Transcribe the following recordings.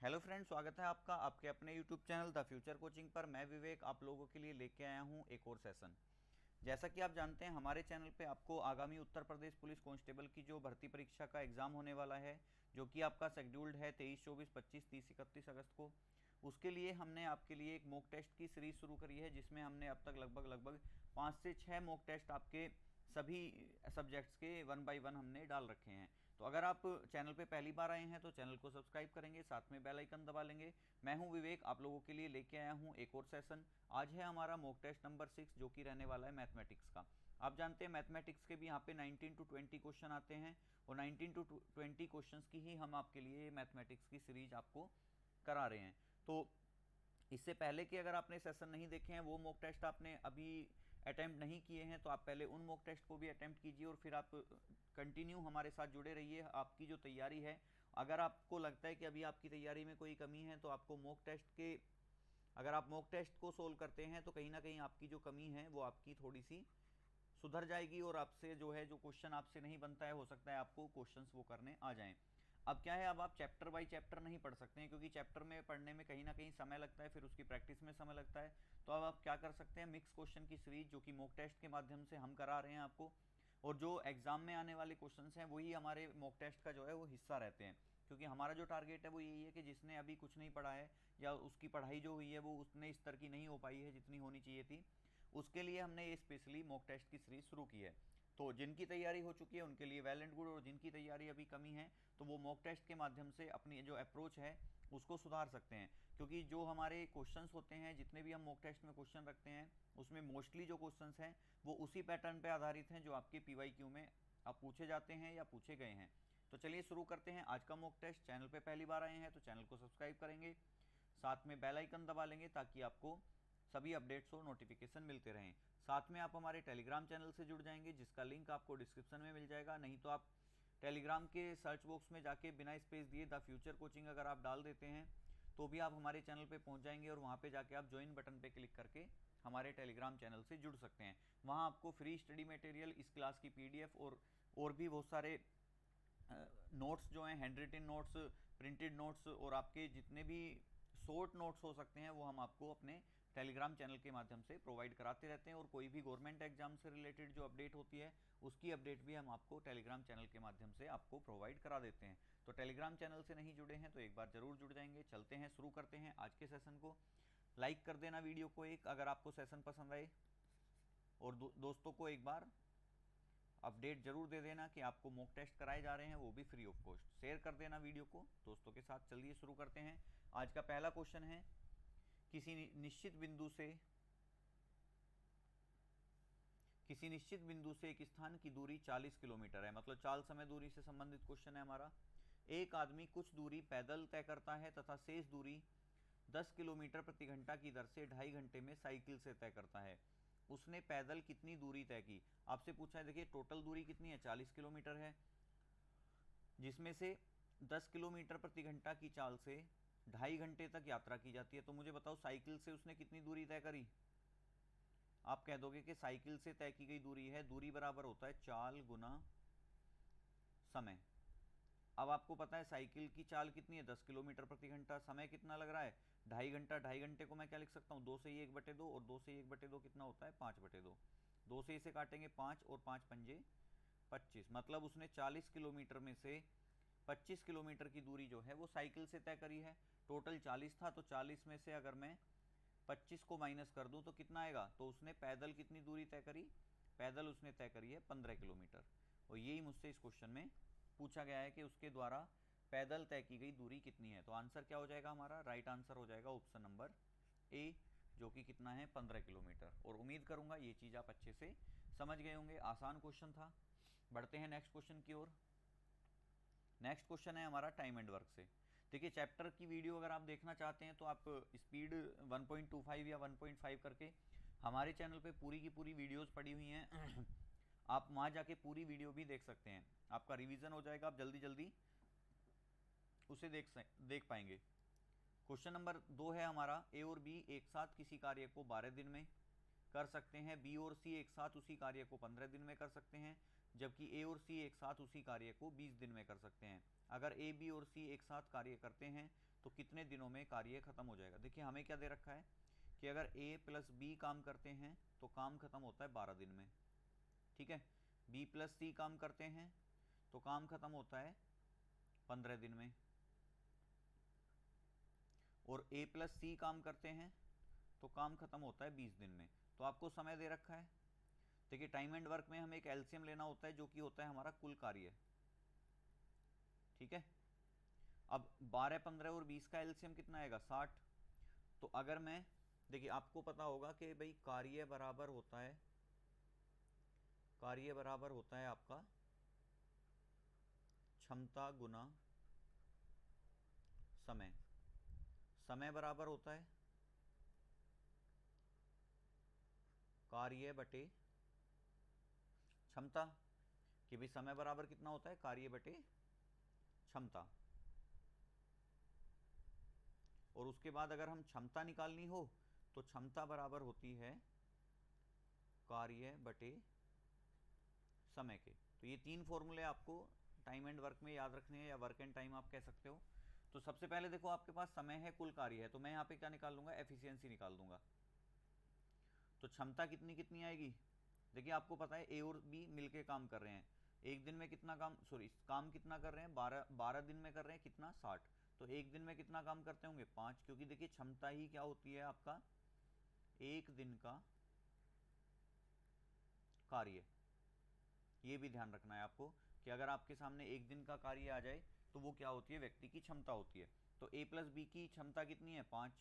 Hello friends, स्वागत है आपका आपके अपने YouTube channel the future coaching पर। मैं विवेक आप लोगों के लिए लेके आया हूं एक और सेशन। जैसा कि आप जानते हैं, हमारे चैनल पे आपको आगामी उत्तर प्रदेश पुलिस कांस्टेबल की जो भर्ती परीक्षा का एग्ज़ाम होने वाला है, जो कि आपका शेड्यूल्ड है 23, 24, 25, 30, 31 अगस्त को। उसके लिए हमने आपके लिए एक मॉक टेस्ट की सीरीज़ शुरू करी है, जिसमें हमने अब तक लगभग 5 से 6 मॉक टेस्ट आपके सभी सब्जेक्ट्स के 1 बाय 1 हमने डाल रखे हैं। तो अगर आप चैनल पे पहली बार आए हैं तो चैनल को सब्सक्राइब करेंगे, साथ में बेल आइकन दबा लेंगे। मैं हूं विवेक, आप लोगों के लिए लेके आया हूं एक और सेशन। आज है हमारा मॉक टेस्ट नंबर 6, जो कि रहने वाला है मैथमेटिक्स का। आप जानते हैं मैथमेटिक्स के भी यहाँ पे 19 टू 20 क्वेश्चन आते हैं, और 19 टू 20 क्वेश्चन की ही हम आपके लिए मैथमेटिक्स की सीरीज आपको करा रहे हैं। तो इससे पहले कि अगर आपने सेशन नहीं देखे हैं, वो मॉक टेस्ट आपने अभी अटैम्प्ट नहीं किए हैं, तो आप पहले उन मॉक टेस्ट को भी अटैम्प्ट कीजिए और फिर आप कंटिन्यू हमारे साथ जुड़े रहिए। आपकी जो तैयारी है, अगर आपको लगता है कि अभी आपकी तैयारी में कोई कमी है, तो आपको मॉक टेस्ट के अगर आप मॉक टेस्ट को सोल्व करते हैं तो कहीं ना कहीं आपकी जो कमी है वो आपकी थोड़ी सी सुधर जाएगी, और आपसे जो है जो क्वेश्चन आपसे नहीं बनता है, हो सकता है आपको क्वेश्चंस वो करने आ जाएं। अब क्या है, अब आप चैप्टर बाय चैप्टर नहीं पढ़ सकते हैं, क्योंकि चैप्टर में पढ़ने में कहीं ना कहीं समय लगता है, फिर उसकी प्रैक्टिस में समय लगता है। तो अब आप क्या कर सकते हैं, मिक्स क्वेश्चन की सीरीज जो कि मॉक टेस्ट के माध्यम से हम करा रहे हैं आपको, और जो एग्जाम में आने वाले क्वेश्चन हैं वही हमारे मॉक टेस्ट का जो है वो हिस्सा रहते हैं। क्योंकि हमारा जो टारगेट है वो यही है कि जिसने अभी कुछ नहीं पढ़ा है, या उसकी पढ़ाई जो हुई है वो उतने स्तर की नहीं हो पाई है जितनी होनी चाहिए थी, उसके लिए हमने ये स्पेशली मॉक टेस्ट की सीरीज शुरू की है। तो जिनकी तैयारी हो चुकी है उनके लिए वेल एंड गुड, और जिनकी तैयारी अभी कमी है तो वो मॉक टेस्ट के माध्यम से अपनी जो अप्रोच है उसको सुधार सकते हैं। क्योंकि जो हमारे क्वेश्चंस होते हैं, जितने भी हम मॉक टेस्ट में क्वेश्चन रखते हैं, उसमें मोस्टली जो क्वेश्चंस हैं वो उसी पैटर्न पे आधारित हैं जो आपके पीवाईक्यू में आप पूछे जाते हैं या पूछे गए हैं। तो चलिए शुरू करते हैं आज का मॉक टेस्ट। चैनल पे पहली बार आए हैं तो चैनल को सब्सक्राइब करेंगे, साथ में बेल आइकन दबा लेंगे ताकि आपको सभी अपडेट्स और नोटिफिकेशन मिलते रहें। साथ में आप हमारे टेलीग्राम चैनल से जुड़ जाएंगे, जिसका लिंक आपको डिस्क्रिप्शन में मिल जाएगा। नहीं तो आप टेलीग्राम के सर्च बॉक्स में जाके बिना स्पेस दिए द फ्यूचर कोचिंग अगर आप डाल देते हैं तो भी आप हमारे चैनल पे पहुंच जाएंगे, और वहाँ पे जाके आप ज्वाइन बटन पे क्लिक करके हमारे टेलीग्राम चैनल से जुड़ सकते हैं। वहाँ आपको फ्री स्टडी मटेरियल, इस क्लास की पीडीएफ और भी बहुत सारे नोट्स जो हैं, handwritten notes, printed notes, और आपके जितने भी शॉर्ट नोट्स हो सकते हैं वो हम आपको अपने टेलीग्राम चैनल के माध्यम से प्रोवाइड कराते रहते हैं। और कोई भी गवर्नमेंट एग्जाम से रिलेटेड जो अपडेट होती है उसकी अपडेट भी हम आपको टेलीग्राम चैनल के माध्यम से आपको प्रोवाइड करा देते हैं। तो टेलीग्राम चैनल से नहीं जुड़े हैं तो एक बार ज़रूर जुड़ जाएंगे। चलते हैं, शुरू करते हैं आज के सेशन को। लाइक कर देना वीडियो को एक, अगर आपको सेशन पसंद आए, और दोस्तों को एक बार अपडेट जरूर दे देना कि आपको मॉक टेस्ट कराए जा रहे हैं, वो भी फ्री ऑफ कॉस्ट। शेयर कर देना वीडियो को दोस्तों के साथ। चलिए शुरू करते हैं। आज का पहला क्वेश्चन है, किसी निश्चित बिंदु से एक स्थान की दूरी 40 किलोमीटर है, मतलब चाल समय दूरी से संबंधित क्वेश्चन है हमारा। एक आदमी कुछ दूरी पैदल तय करता है तथा शेष दूरी 10 किलोमीटर प्रति घंटा की दर से 2.5 घंटे में साइकिल से तय करता है। उसने पैदल कितनी दूरी तय की? आपसे पूछा है, देखिए टोटल दूरी कितनी है, 40 किलोमीटर है, जिसमें से 10 किलोमीटर प्रति घंटा की चाल से 2.5 घंटे तक यात्रा की जाती है। तो मुझे बताओ साइकिल से उसने कितनी दूरी तय करी? आप कह दोगे कि साइकिल से तय की गई दूरी है, दूरी बराबर होता है चाल गुना समय। अब आपको पता है साइकिल की चाल कितनी है, 10 किलोमीटर प्रति घंटा, समय कितना लग रहा है, 2.5 घंटा। 2.5 घंटे को मैं क्या लिख सकता हूँ, 2 से ही 1/2, और 2 से 1/2 कितना होता है, 5/2। 2 से इसे काटेंगे 5, और 5 पंजे 25, मतलब उसने 40 किलोमीटर में से 25 किलोमीटर की दूरी जो है वो साइकिल से तय करी है। टोटल 40 था, तो 40 में से अगर मैं 25 को माइनस कर दूं तो कितना आएगा, तो उसने पैदल कितनी दूरी तय करी, पैदल उसने तय करी है 15 किलोमीटर। और यही मुझसे इस क्वेश्चन में पूछा गया है कि उसके द्वारा पैदल तय की गई दूरी कितनी है। तो आंसर क्या हो जाएगा हमारा, राइट आंसर हो जाएगा ऑप्शन नंबर ए, जो कि कितना है, 15 किलोमीटर। और उम्मीद करूंगा ये चीज़ आप अच्छे से समझ गए होंगे। आसान क्वेश्चन था। बढ़ते हैं नेक्स्ट क्वेश्चन की ओर। नेक्स्ट क्वेश्चन है हमारा टाइम एंड वर्क से। देखिए चैप्टर की वीडियो अगर आप देखना चाहते हैं तो आप स्पीड 1.25 या 1.5 करके, हमारे चैनल पे पूरी की पूरी वीडियोस पड़ी हुई हैं आप वहाँ जाके पूरी वीडियो भी देख सकते हैं, आपका रिवीजन हो जाएगा, आप जल्दी जल्दी उसे देख पाएंगे। क्वेश्चन नंबर 2 है हमारा, ए और बी एक साथ किसी कार्य को 12 दिन में कर सकते हैं, बी और सी एक साथ उसी कार्य को 15 दिन में कर सकते हैं, जबकि ए और सी एक साथ उसी कार्य को 20 दिन में कर सकते हैं। अगर ए, बी और सी एक साथ कार्य करते हैं तो कितने दिनों में कार्य खत्म हो जाएगा। देखिए हमें क्या दे रखा है कि अगर A प्लस बी काम करते हैं तो काम खत्म होता है 12 दिन में, ठीक है। B प्लस सी काम करते हैं तो काम खत्म होता है 15 दिन में, और A प्लस सी काम करते हैं तो काम खत्म होता है 20 दिन में। तो आपको समय दे रखा है। देखिए टाइम एंड वर्क में हमें एक एलसीएम लेना होता है जो कि होता है हमारा कुल कार्य, ठीक है। अब 12, 15 और 20 का एलसीएम कितना आएगा 60। तो अगर मैं, देखिए आपको पता होगा कि भाई कार्य बराबर होता है आपका क्षमता गुना समय। समय बराबर होता है कार्य बटे क्षमता, कि भाई समय बराबर कितना होता है कार्य बटे क्षमता। और उसके बाद अगर हम क्षमता निकालनी हो तो क्षमता बराबर होती है कार्य बटे समय के। तो ये 3 फॉर्मूले आपको टाइम एंड वर्क में याद रखने हैं, या वर्क एंड टाइम आप कह सकते हो। तो सबसे पहले देखो आपके पास समय है, कुल कार्य है, तो मैं यहाँ पे क्या निकाल लूंगा, एफिशिएंसी निकाल दूंगा। तो क्षमता कितनी कितनी आएगी, देखिए आपको पता है ए और बी मिलके काम कर रहे हैं, एक दिन में कितना काम, सॉरी काम कितना कर रहे हैं 12 दिन में कर रहे हैं कितना 60। तो एक दिन में कितना काम करते होंगे 5, क्योंकि देखिए क्षमता ही क्या होती है आपका एक दिन का कार्य। ये भी ध्यान रखना है आपको कि अगर आपके सामने एक दिन का कार्य आ जाए तो वो क्या होती है, व्यक्ति की क्षमता होती है। तो ए प्लस बी की क्षमता कितनी है 5,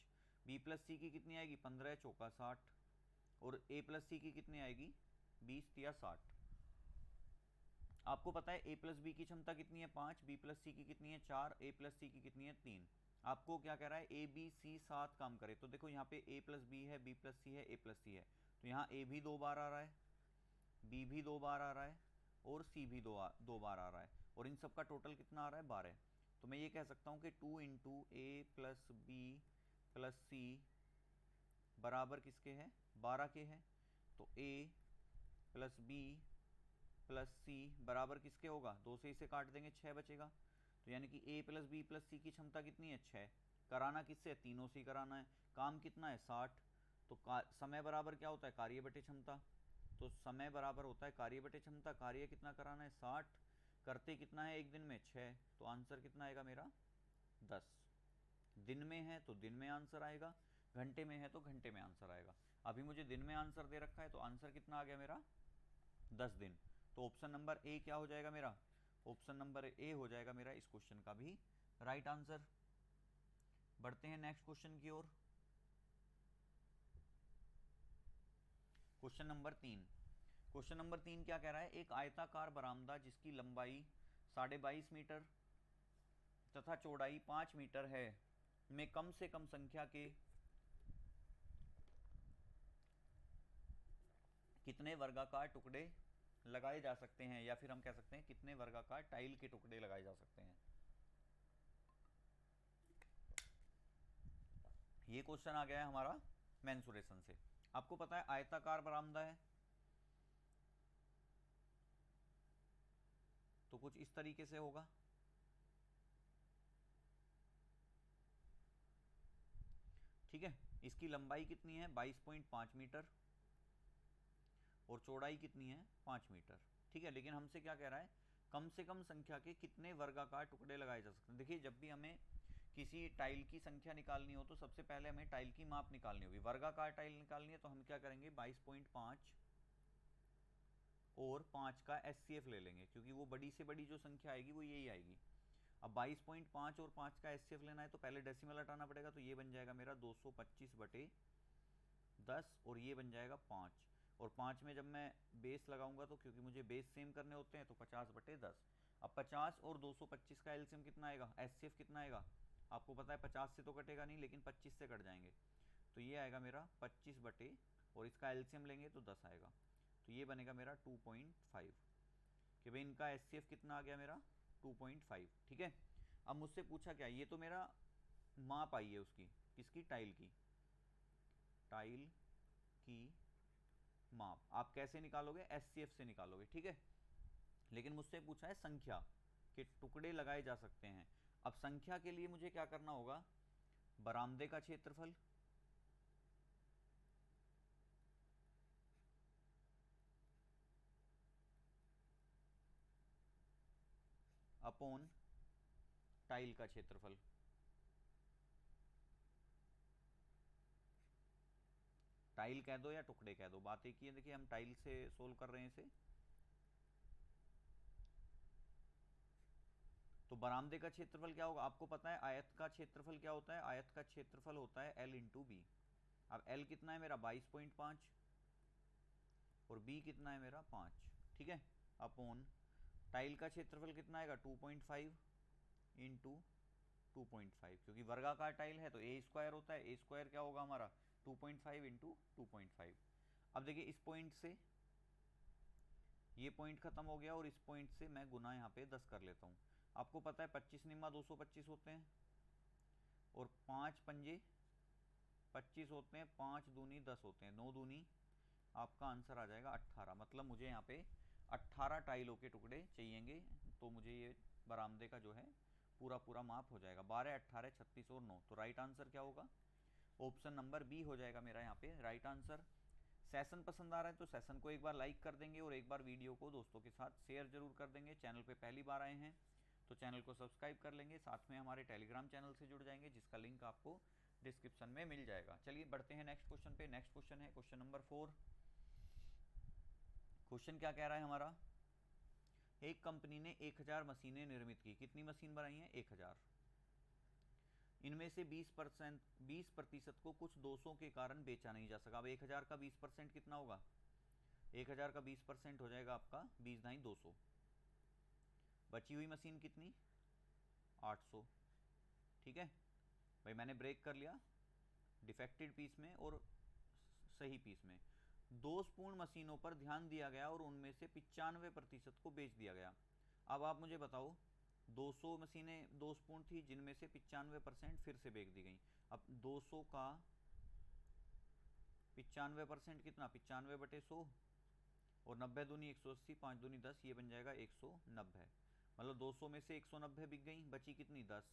बी प्लस सी की कितनी आएगी 15 चौका 60, और ए प्लस सी की कितनी आएगी 20 या 60। आपको पता है ए प्लस बी की क्षमता कितनी है 5, बी प्लस सी की कितनी है 4, ए प्लस सी की कितनी है 3। आपको क्या कह रहा है ए बी सी 7 काम करे, तो देखो यहाँ पे ए प्लस बी है, बी प्लस सी है, ए प्लस सी है, तो यहाँ ए भी 2 बार आ रहा है, बी भी 2 बार आ रहा है, और सी भी दो बार आ रहा है, और इन सब का टोटल कितना आ रहा है 12। तो मैं ये कह सकता हूँ कि 2 इंटू ए प्लस बी प्लस सी बराबर किसके है 12 के है। तो ए प्लस बी प्लस सी बराबर किसके होगा, 2 से इसे काट देंगे 6 बचेगा। तो यानी कि ए प्लस बी प्लस सी की क्षमता कितनी है 6, कराना किससे, तीनों से ही कराना है, काम कितना है 60। तो समय बराबर क्या होता है कार्य बटे क्षमता, तो समय बराबर होता है कार्य बटे क्षमता, कार्य कितना कराना है 60, करते कितना है एक दिन में 6, तो आंसर कितना आएगा मेरा 10। दिन में है तो दिन में आंसर आएगा, घंटे में है तो घंटे में आंसर आएगा। अभी मुझे दिन में आंसर दे रखा है तो आंसर कितना आ गया मेरा 10 दिन। तो ऑप्शन नंबर ए क्या हो जाएगा मेरा, ऑप्शन नंबर ए हो जाएगा मेरा इस क्वेश्चन का भी राइट आंसर। बढ़ते हैं नेक्स्ट क्वेश्चन की ओर। Question number 3। क्वेश्चन नंबर 3 क्या कह रहा है, एक आयताकार बरामदा जिसकी लंबाई 22.5 मीटर तथा चौड़ाई 5 मीटर है में कम से कम संख्या के कितने वर्गाकार टुकड़े लगाए जा सकते हैं, या फिर हम कह सकते हैं कितने वर्गाकार टाइल के टुकड़े लगाए जा सकते हैं। ये क्वेश्चन आ गया है हमारा मेंसुरेशन से। आपको पता है आयताकार बरामदा है तो कुछ इस तरीके से होगा, ठीक है। इसकी लंबाई कितनी है 22.5 मीटर और चौड़ाई कितनी है 5 मीटर, ठीक है। लेकिन हमसे क्या कह रहा है, कम से कम संख्या के कितने वर्गाकार टुकड़े लगाए जा सकते हैं। देखिए जब भी हमें किसी टाइल की संख्या निकालनी हो तो सबसे पहले हमें टाइल की माप निकालनी होगी। वर्गाकार टाइल निकालनी है तो हम क्या करेंगे 22.5 और 5 का एचसीएफ ले लेंगे, क्योंकि वो बड़ी से बड़ी जो संख्या आएगी वो यही आएगी। अब 22.5 और 5 का एचसीएफ लेना है तो पहले डेसिमल हटाना पड़ेगा, तो ये बन जाएगा मेरा 225/10 और ये बन जाएगा 5। और 5 में जब मैं बेस लगाऊंगा तो क्योंकि मुझे बेस सेम करने होते हैं तो 50/10। अब 50 और 225 का एलसीएम कितना आएगा, एचसीएफ कितना आएगा आपको पता है, 50 से तो कटेगा नहीं लेकिन 25 से कट जाएंगे, तो ये आएगा मेरा 25 बटे, और इसका एलसीएम लेंगे तो 10 आएगा, तो ये बनेगा मेरा 2.5, कि भाई इनका एचसीएफ कितना आ गया मेरा 2.5, ठीक है। अब मुझसे पूछा क्या, ये तो मेरा माप आई है उसकी, किसकी, टाइल की, टाइल की माप आप कैसे निकालोगे, एचसीएफ से निकालोगे, ठीक है। लेकिन मुझसे पूछा है संख्या के टुकड़े लगाए जा सकते हैं। अब संख्या के लिए मुझे क्या करना होगा, बरामदे का क्षेत्रफल अपॉन टाइल का क्षेत्रफल। टाइल कह दो या टुकड़े कह दो, बात एक ही है। देखिए हम टाइल से सोल्व कर रहे हैं इसे, तो बरामदे का क्षेत्रफल क्या होगा, आपको पता है आयत का क्षेत्रफल क्या होता है, आयत का क्षेत्रफल होता है L इंटू बी। अब L कितना है मेरा 22.5 और B कितना है मेरा 5, ठीक है, अपॉन टाइल का क्षेत्रफल कितना आएगा 2.5 इंटू 2.5, क्योंकि वर्गाकार टाइल है तो ए स्क्वायर होता है, ए स्क्वायर क्या होगा हमारा 2.5 इंटू 2.5। अब देखिए इस पॉइंट से ये पॉइंट खत्म हो गया और इस पॉइंट से मैं गुना यहाँ पे 10 कर लेता हूँ। आपको पता है 25 निम्मा 225 होते हैं और 5 पंजे 25 होते हैं, 5 दूनी 10 होते हैं, 9 दूनी आपका आंसर आ जाएगा 18। मतलब मुझे यहाँ पे 18 टाइलों के टुकड़े चाहिएंगे, तो मुझे ये बरामदे का जो है पूरा पूरा माप हो जाएगा 12, 18, 36 और 9। तो राइट आंसर क्या होगा, ऑप्शन नंबर बी हो जाएगा मेरा यहाँ पे राइट आंसर। सेशन पसंद आ रहा है तो सेशन को एक बार लाइक कर देंगे और एक बार वीडियो को दोस्तों के साथ शेयर जरूर कर देंगे। चैनल पे पहली बार आए हैं तो चैनल को सब्सक्राइब कर लेंगे, साथ में हमारे टेलीग्राम चैनल से जुड़ जाएंगे जिसका लिंक आपको डिस्क्रिप्शन में मिल जाएगा। चलिए बढ़ते हैं नेक्स्ट क्वेश्चन पे। नेक्स्ट क्वेश्चन है क्वेश्चन नंबर 4। क्वेश्चन क्या कह रहा है हमारा, एक कंपनी ने 1000 मशीनें निर्मित की। कितनी मशीन बनाई है, 1000। इनमें से 20% को कुछ दोषों के कारण बेचा नहीं जा सका। अब 1000 का 20% कितना होगा, 1000 का 20% हो जाएगा आपका 20 × 200। बची हुई मशीन कितनी, 800, ठीक है भाई। मैंने ब्रेक कर लिया डिफेक्टेड पीस में और सही पीस में। दोषपूर्ण मशीनों पर ध्यान दिया गया और उनमें से 95% को बेच दिया गया। अब आप मुझे बताओ 200 मशीनें दोषपूर्ण थी जिनमें से 95% फिर से बेच दी गई। अब 200 का 95% कितना, 95/100 और 90 दूनी 180, 5 दूनी 10, ये बन जाएगा 190। मतलब 200 में से 190 बिक गई, बची कितनी 10,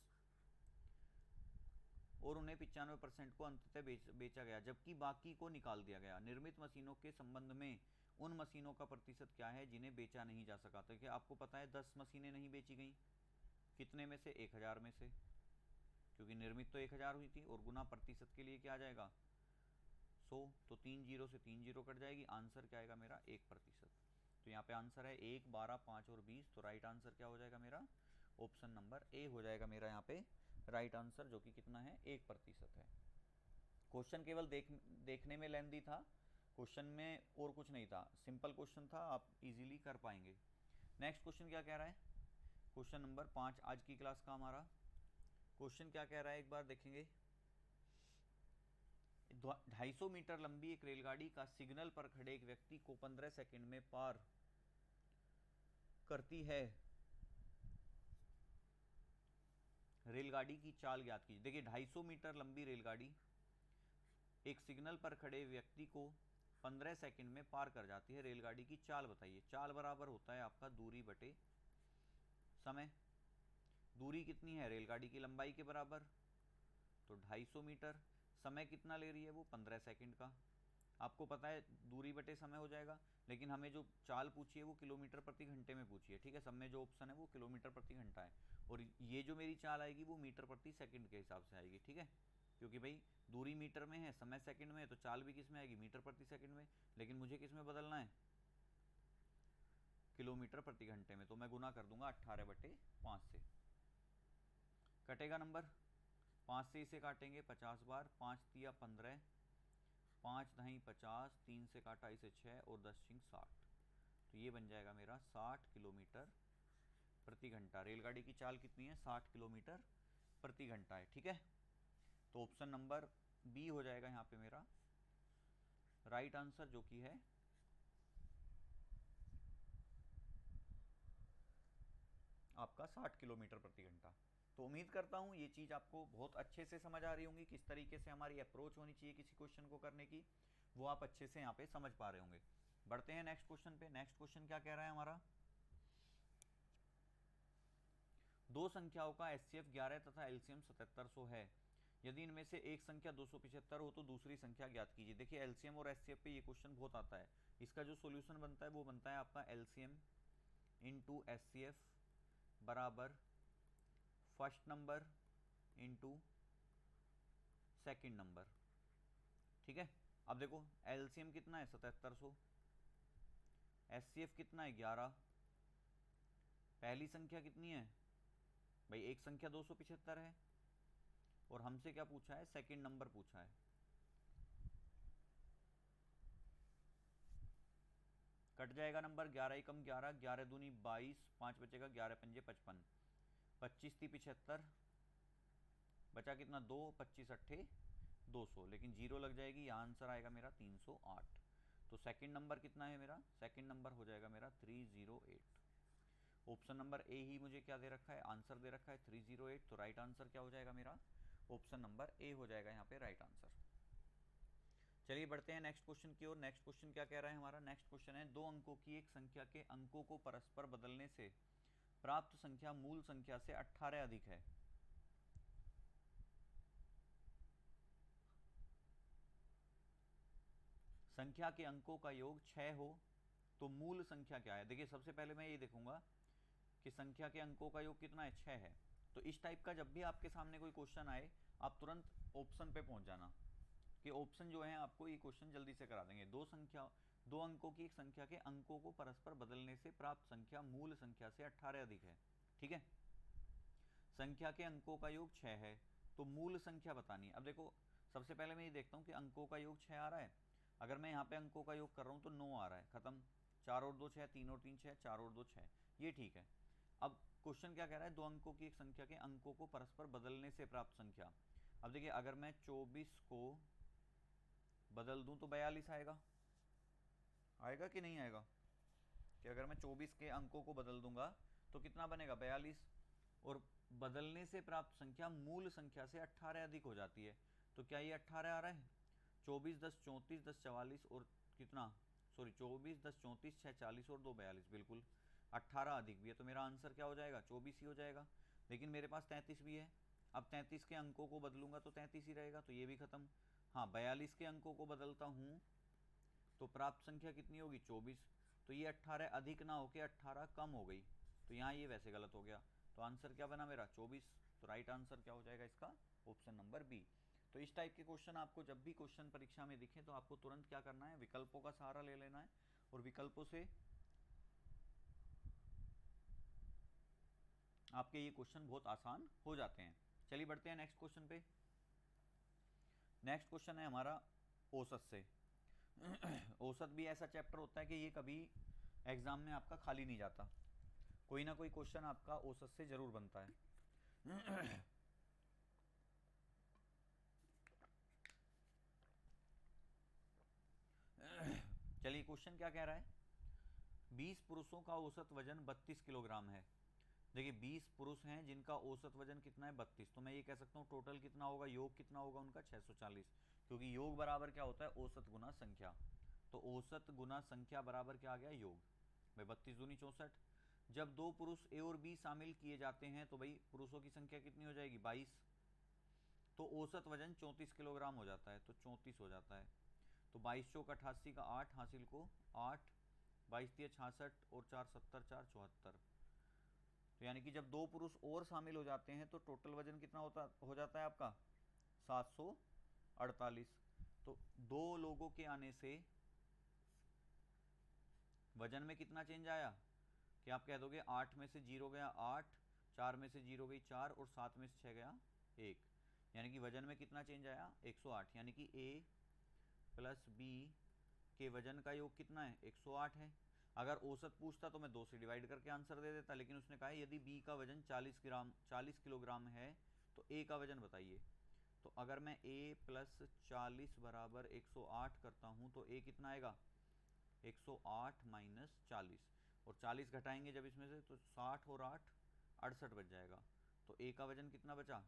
और उन्हें 95% को अंततः बेचा गया, जबकि बाकी को निकाल दिया गया। निर्मित मशीनों के संबंध में उन मशीनों का प्रतिशत क्या है जिन्हें बेचा नहीं जा सका। तो क्या आपको पता है 10 मशीनें नहीं बेची गई, कितने में से, 1000 में से, क्योंकि निर्मित तो 1000 हुई थी, और गुना प्रतिशत के लिए क्या आ जाएगा 100, तो 3 जीरो से 3 जीरो कट जाएगी, आंसर क्या आएगा मेरा 1%। तो यहाँ पे आंसर है 1, 12, 5 और 20। तो राइट आंसर क्या हो जाएगा मेरा, ऑप्शन नंबर ए हो जाएगा मेरा यहाँ पे राइट आंसर, जो कि कितना है 1% है। क्वेश्चन केवल देखने में लेंदी था, क्वेश्चन में और कुछ नहीं था, सिंपल क्वेश्चन था, आप इजीली कर पाएंगे। नेक्स्ट क्वेश्चन क्या कह रहा है, क्वेश्चन नंबर 5 आज की क्लास का हमारा। क्वेश्चन क्या कह रहा है एक बार देखेंगे। 250 मीटर लंबी एक रेलगाड़ी का सिग्नल पर खड़े एक व्यक्ति को 15 सेकंड में पार करती है रेलगाड़ी की चाल ज्ञात कीजिए। देखिए 250 मीटर लंबी रेलगाड़ी एक सिग्नल पर खड़े व्यक्ति को 15 सेकंड में पार कर जाती है, रेलगाड़ी की चाल बताइए। चाल बराबर होता है आपका दूरी बटे समय। दूरी कितनी है, रेलगाड़ी की लंबाई के बराबर, तो 250 मीटर। समय कितना ले रही है वो, 15 सेकंड का। आपको पता है दूरी बटे समय हो जाएगा, लेकिन हमें जो चाल पूछी है वो किलोमीटर प्रति घंटे में पूछी है, ठीक है। सब में जो ऑप्शन है वो किलोमीटर प्रति घंटा है, और ये जो मेरी चाल आएगी वो मीटर प्रति सेकंड के हिसाब से आएगी, ठीक है। क्योंकि भाई दूरी मीटर में है, समय सेकंड में है, तो चाल भी किस में आएगी, मीटर प्रति सेकंड में। लेकिन मुझे किस में बदलना है, किलोमीटर प्रति घंटे में। तो मैं गुना कर दूंगा 18/5 से। कटेगा नंबर, 5 से इसे काटेंगे 50 बार, 5 तिया 15, 5 दही 50, 3 से काटा इसे 6 और 10 छिंग 60। तो ये बन जाएगा मेरा 60 किलोमीटर प्रति घंटा। रेलगाड़ी की चाल कितनी है, 60 किलोमीटर प्रति घंटा है, ठीक है। तो ऑप्शन नंबर बी हो जाएगा यहाँ पे मेरा राइट आंसर, जो कि है आपका 60 किलोमीटर प्रति घंटा। तो उम्मीद करता हूँ ये चीज़ आपको बहुत अच्छे से समझ आ रही होंगी, किस तरीके से हमारी अप्रोच होनी चाहिए किसी क्वेश्चन को करने की, वो आप अच्छे से यहाँ पे समझ पा रहे होंगे। बढ़ते हैं नेक्स्ट क्वेश्चन पे। नेक्स्ट क्वेश्चन क्या कह रहा है हमारा, दो संख्याओं का एचसीएफ 11 तथा एलसीएम 7700 है। यदि इनमें से एक संख्या 275 हो तो दूसरी संख्या ज्ञात कीजिए। देखिए एलसीएम और एचसीएफ पे ये क्वेश्चन बहुत आता है। इसका जो सॉल्यूशन बनता है वो बनता है आपका एलसीएम इंटू एचसीएफ बराबर first number into second number. ठीक है, अब देखो एलसीएम कितना है 7700, एचसीएफ कितना है 11, पहली संख्या कितनी है भाई, एक संख्या 275 है, और हमसे क्या पूछा है, सेकंड नंबर पूछा है। कट जाएगा नंबर, 11 एकम 11, 11 दूनी 22, 5 बचेगा, 11 पंजे 55, 25 थी 75, बचा कितना 2, 25 अट्ठे 200, लेकिन जीरो लग जाएगी, यहाँ आंसर आएगा मेरा 308। तो सेकंड नंबर कितना है मेरा, सेकंड नंबर हो जाएगा मेरा 308। ऑप्शन नंबर ए ही मुझे क्या दे रखा है, आंसर दे रखा है 308। तो राइट आंसर क्या हो जाएगा मेरा, ऑप्शन नंबर ए हो जाएगा यहाँ पे राइट आंसर। चलिए बढ़ते हैं नेक्स्ट क्वेश्चन की ओर। नेक्स्ट क्वेश्चन क्या कह रहा है हमारा, नेक्स्ट क्वेश्चन है दो अंकों की एक संख्या के अंकों को परस्पर बदलने से प्राप्त संख्या मूल संख्या से 18 अधिक है। संख्या के अंकों का योग 6 हो तो मूल संख्या क्या है। देखिए सबसे पहले मैं ये देखूंगा कि संख्या के अंकों का योग कितना है, 6 है। तो इस टाइप का जब भी आपके सामने कोई क्वेश्चन आए आप तुरंत ऑप्शन पे पहुंच जाना कि ऑप्शन जो है आपको ये क्वेश्चन जल्दी से करा देंगे। दो अंकों की एक संख्या के अंकों को परस्पर बदलने से प्राप्त संख्या मूल संख्या से 18 अधिक है। ठीक है, संख्या के अंकों का योग 6 है तो मूल संख्या बतानी है। अब देखो सबसे पहले मैं ये देखता हूँ कि अंकों का योग 6 आ रहा है। अगर मैं यहाँ पे अंकों का योग कर रहा हूँ तो 9 आ रहा है, खत्म। 4 और 2 6, 3 और 3 6, 4 और 2 6, ये ठीक है। अब क्वेश्चन क्या कह रहा है, दो अंकों की एक संख्या के अंकों को परस्पर बदलने से प्राप्त संख्या। अब देखिए अगर मैं 24 को बदल दूं तो 42 आएगा, आएगा कि नहीं आएगा, कि अगर मैं 24 के अंकों को बदल दूंगा तो कितना बनेगा 42, और बदलने से प्राप्त संख्या मूल संख्या से 18 अधिक हो जाती है। तो क्या ये 18 आ रहा है, 24 10 34 10 44 और कितना, सॉरी 24 10 34 6 40 और 2 42, बिल्कुल 18 अधिक भी है। तो मेरा आंसर क्या हो जाएगा, 24 ही हो जाएगा। लेकिन मेरे पास 33 भी है, अब 33 के अंकों को बदलूंगा तो 33 ही रहेगा, तो ये भी खत्म। हाँ 42 के अंकों को बदलता हूँ तो प्राप्त संख्या कितनी होगी 24। तो ये 18 अधिक ना होकर 18 कम हो गई, तो यहाँ ये वैसे गलत हो गया। तो आंसर क्या बना मेरा 24। तो राइट आंसर क्या हो जाएगा इसका, ऑप्शन नंबर बी। तो इस टाइप के क्वेश्चन आपको जब भी क्वेश्चन परीक्षा में दिखे तो आपको तुरंत क्या करना है, विकल्पों का सहारा ले लेना है, और विकल्पों से आपके ये क्वेश्चन बहुत आसान हो जाते हैं। चलिए बढ़ते हैं नेक्स्ट क्वेश्चन पे। नेक्स्ट क्वेश्चन है हमारा औसत से। औसत भी ऐसा चैप्टर होता है कि ये कभी एग्जाम में आपका खाली नहीं जाता, कोई ना कोई क्वेश्चन आपका औसत से जरूर बनता है। चलिए क्वेश्चन क्या कह रहा है, 20 पुरुषों का औसत वजन 32 किलोग्राम है। देखिए 20 पुरुष हैं जिनका औसत वजन कितना है 32, तो मैं ये कह सकता हूँ टोटल कितना होगा, योग कितना होगा उनका 640, क्योंकि योग बराबर क्या होता है, औसत गुना संख्या। तो औसत गुना संख्या बराबर क्या आ गया, योग। भाई 32 दूनी 64। जब दो पुरुष ए और बी शामिल किए जाते हैं तो भाई पुरुषों की संख्या कितनी हो जाएगी 22, तो औसत वजन 34 किलोग्राम हो जाता है, तो 34 हो जाता है। तो 22 चौक 88 का 8 हासिल को 8, 22 दिए 66 और 4 70 4 74। तो यानी कि जब दो पुरुष और शामिल हो जाते हैं तो टोटल वजन कितना हो जाता है आपका 748। तो दो लोगों के आने से वजन में कितना चेंज आया, कि आप कह दोगे 8 में से 0 गया 8, 4 में से 0 गई 4 और 7 में से 6 गया 1, यानी कि वजन में कितना चेंज आया 108। यानी कि ए प्लस बी के वजन का योग कितना है 108 है। अगर औसत पूछता तो मैं 2 से डिवाइड करके आंसर दे देता, लेकिन उसने कहा यदि बी का वजन 40 किलोग्राम है तो ए का वजन बताइए। तो अगर मैं ए प्लस 40 बराबर 108 करता हूँ तो ए कितना आएगा 108 माइनस 40, और 40 घटाएंगे जब इसमें से तो 60 और 8 68 बच जाएगा। तो ए का वजन कितना बचा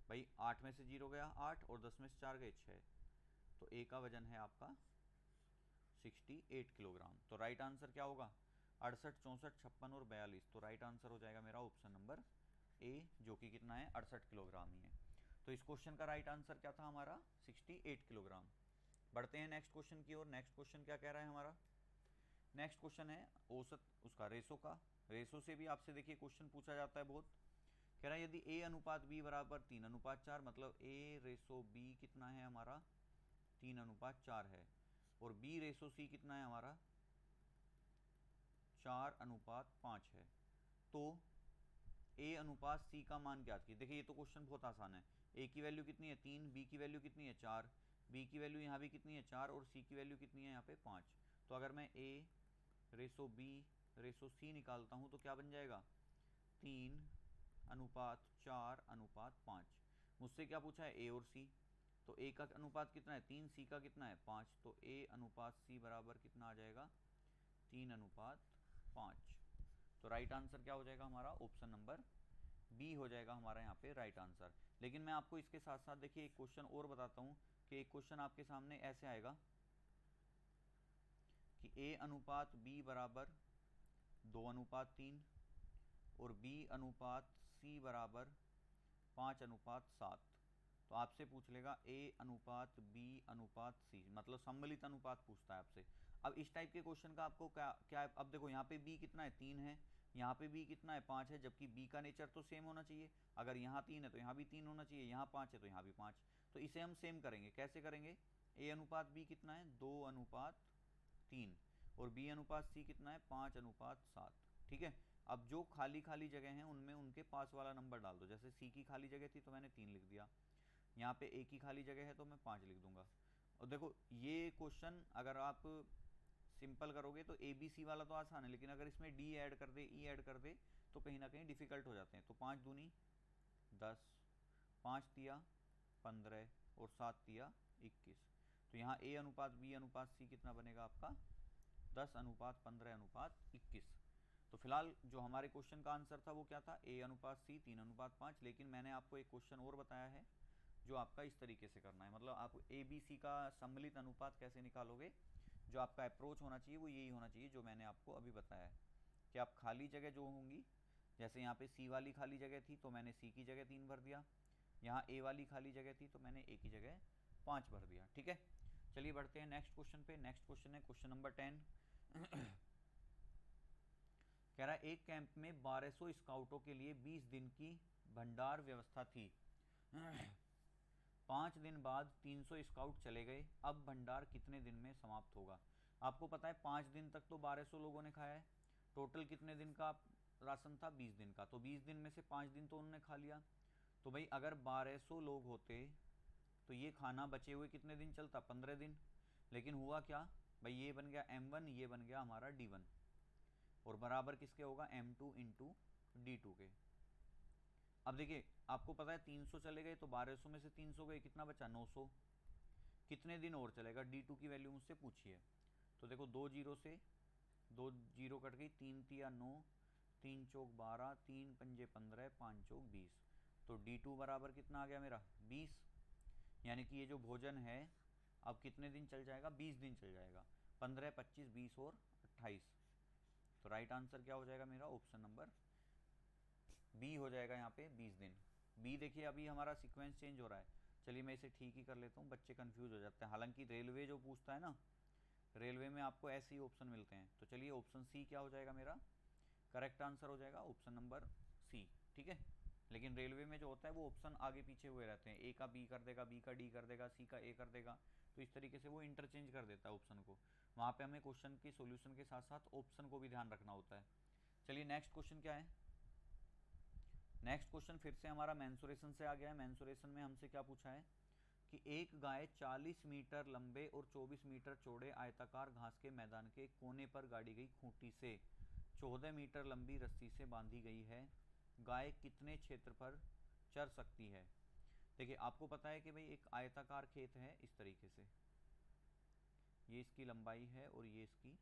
भाई, 8 में से 0 गया 8 और 10 में से 4 गए 6, तो ए का वजन है आपका 68 किलोग्राम। तो राइट आंसर क्या होगा 68 64 56 और 42। तो राइट आंसर हो जाएगा मेरा ऑप्शन नंबर ए जो कि कितना है 68 किलोग्राम ही है। तो इस क्वेश्चन का राइट आंसर क्या था हमारा 68 किलोग्राम। बढ़ते हैं नेक्स्ट क्वेश्चन की ओर। नेक्स्ट क्वेश्चन क्या कह रहा है हमारा, नेक्स्ट क्वेश्चन है औसत उसका रेशो का। रेशो से भी आपसे देखिए क्वेश्चन पूछा जाता है बहुत। कह रहा है यदि ए अनुपात बी बराबर 3:4, मतलब ए रेशो बी कितना है हमारा 3:4 है, और बी रेशो सी कितना है हमारा 4:5 है, तो ए अनुपात सी का मान ज्ञात कीजिए। देखिए ये तो क्वेश्चन बहुत आसान है। ए की वैल्यू कितनी है 3, बी की वैल्यू कितनी है 4, बी की वैल्यू यहाँ भी कितनी है 4, और सी की वैल्यू कितनी है यहाँ पे 5। तो अगर मैं ए रेशो बी रेशो सी निकालता हूँ तो क्या बन जाएगा 3:4:5। मुझसे क्या पूछा है ए और सी, तो ए का अनुपात कितना है 3, सी का कितना है 5, तो ए अनुपात सी बराबर कितना आ जाएगा 3:5। तो राइट आंसर क्या हो जाएगा हमारा ऑप्शन नंबर बी हो जाएगा हमारा यहाँ पे राइट आंसर। लेकिन मैं आपको इसके साथ साथ देखिए एक क्वेश्चन और बताता हूँ कि एक क्वेश्चन आपके सामने ऐसे आएगा कि ए अनुपात बी बराबर 2:3 और बी अनुपात सी बराबर 5:7। तो आपसे पूछ लेगा ए अनुपात बी अनुपात सी, मतलब सम्मिलित अनुपात पूछता है आपसे। अब इस टाइप के क्वेश्चन का आपको क्या क्या है, अब देखो यहाँ पे बी कितना है 3 है, यहाँ पे बी कितना है 5 है, जबकि बी का नेचर तो सेम होना चाहिए। अगर यहाँ 3 है तो यहाँ भी 3 होना चाहिए, यहाँ 5 है तो यहाँ भी 5। तो इसे हम सेम करेंगे। कैसे करेंगे, ए अनुपात बी कितना है 2:3 और बी अनुपात सी कितना है 5:7। ठीक है, अब जो खाली खाली जगह हैं उनमें उनके पास वाला नंबर डाल दो। जैसे सी की खाली जगह थी तो मैंने 3 लिख दिया, यहाँ पे ए की खाली जगह है तो मैं 5 लिख दूंगा। और देखो ये क्वेश्चन अगर आप सिंपल करोगे तो ए बी सी वाला तो आसान है, लेकिन अगर इसमें डी ऐड कर दे ई ऐड कर दे तो कहीं ना कहीं डिफिकल्ट हो जाते हैं। तो 5 दूनी 10, 5 तिया 15 और 7 तिया 21। तो यहाँ ए अनुपात बी अनुपात सी कितना बनेगा आपका 10:15:21। तो फिलहाल जो हमारे क्वेश्चन का आंसर था वो क्या था ए अनुपात सी 3:5। लेकिन मैंने आपको एक क्वेश्चन और बताया है जो आपका इस तरीके से करना है, मतलब आप ए बी सी का सम्मिलित अनुपात कैसे निकालोगे। जो आपका अप्रोच होना चाहिए वो यही होना चाहिए जो मैंने आपको अभी बताया है कि आप खाली जगह जो होंगी, जैसे यहाँ पे सी वाली खाली जगह थी तो मैंने सी की जगह 3 भर दिया, यहाँ ए वाली खाली जगह थी तो मैंने ए की जगह 5 भर दिया। ठीक है, चलिए बढ़ते हैं नेक्स्ट क्वेश्चन पे। नेक्स्ट क्वेश्चन है क्वेश्चन नंबर 10। कह रहा है एक कैंप में 1200 स्काउटों के लिए 20 दिन की भंडार व्यवस्था थी। 5 दिन बाद 300 स्काउट चले गए, अब भंडार कितने दिन में समाप्त होगा। आपको पता है 5 दिन तक तो 1200 लोगों ने खाया है, टोटल कितने दिन का राशन था 20 दिन का, तो 20 दिन में से 5 दिन तो उन्होंने खा लिया। तो भाई अगर 1200 लोग होते तो ये खाना बचे हुए कितने दिन चलता 15 दिन। लेकिन हुआ क्या भाई, ये बन गया m1, ये बन गया हमारा d1, और बराबर किसके होगा m2 इंटू d2 के। अब देखिए आपको पता है 300 चले गए तो 1200 में से 300 गए, कितना बचा 900। कितने दिन और चलेगा, d2 की वैल्यू मुझसे पूछिए। तो देखो 2 जीरो से 2 जीरो कट गई, 3 तिया 9, 3 चौक 12, 3 पंजे 15, 5 चौक 20। तो d2 बराबर कितना आ गया मेरा 20। यानी कि ये जो भोजन है अब कितने दिन चल जाएगा 20 दिन चल जाएगा, 15, 25, 20 और 28। तो राइट आंसर क्या हो जाएगा मेरा ऑप्शन नंबर बी हो जाएगा यहाँ पे 20 दिन। बी देखिए अभी हमारा सीक्वेंस चेंज हो रहा है। चलिए मैं इसे ठीक ही कर लेता हूँ, बच्चे कंफ्यूज हो जाते हैं। हालांकि रेलवे जो पूछता है ना, रेलवे में आपको ऐसे ही ऑप्शन मिलते हैं। तो चलिए ऑप्शन सी क्या हो जाएगा मेरा करेक्ट आंसर हो जाएगा ऑप्शन नंबर सी। ठीक है, लेकिन रेलवे में जो होता है वो ऑप्शन आगे पीछे हुए रहते हैं, ए का बी कर देगा, बी का डी कर देगा, सी का ए कर देगा, तो इस तरीके से वो इंटरचेंज कर देता है ऑप्शन को। वहाँ पे हमें क्वेश्चन की सॉल्यूशन के साथ साथ ऑप्शन को भी ध्यान रखना होता है। चलिए नेक्स्ट क्वेश्चन क्या है। नेक्स्ट क्वेश्चन फिर से हमारा मेंसुरेशन से आ गया है। मेंसुरेशन में हमसे क्या पूछा है कि एक गाय 40 मीटर लंबे और 24 मीटर चौड़े आयताकार घास के मैदान के कोने पर गाड़ी गई खूंटी से 14 मीटर लंबी रस्सी से बांधी गई है, गाय कितने क्षेत्र पर चर सकती है। देखिए आपको पता है कि भाई एक आयताकार खेत है इस तरीके से, ये इसकी लंबाई है और ये इसकी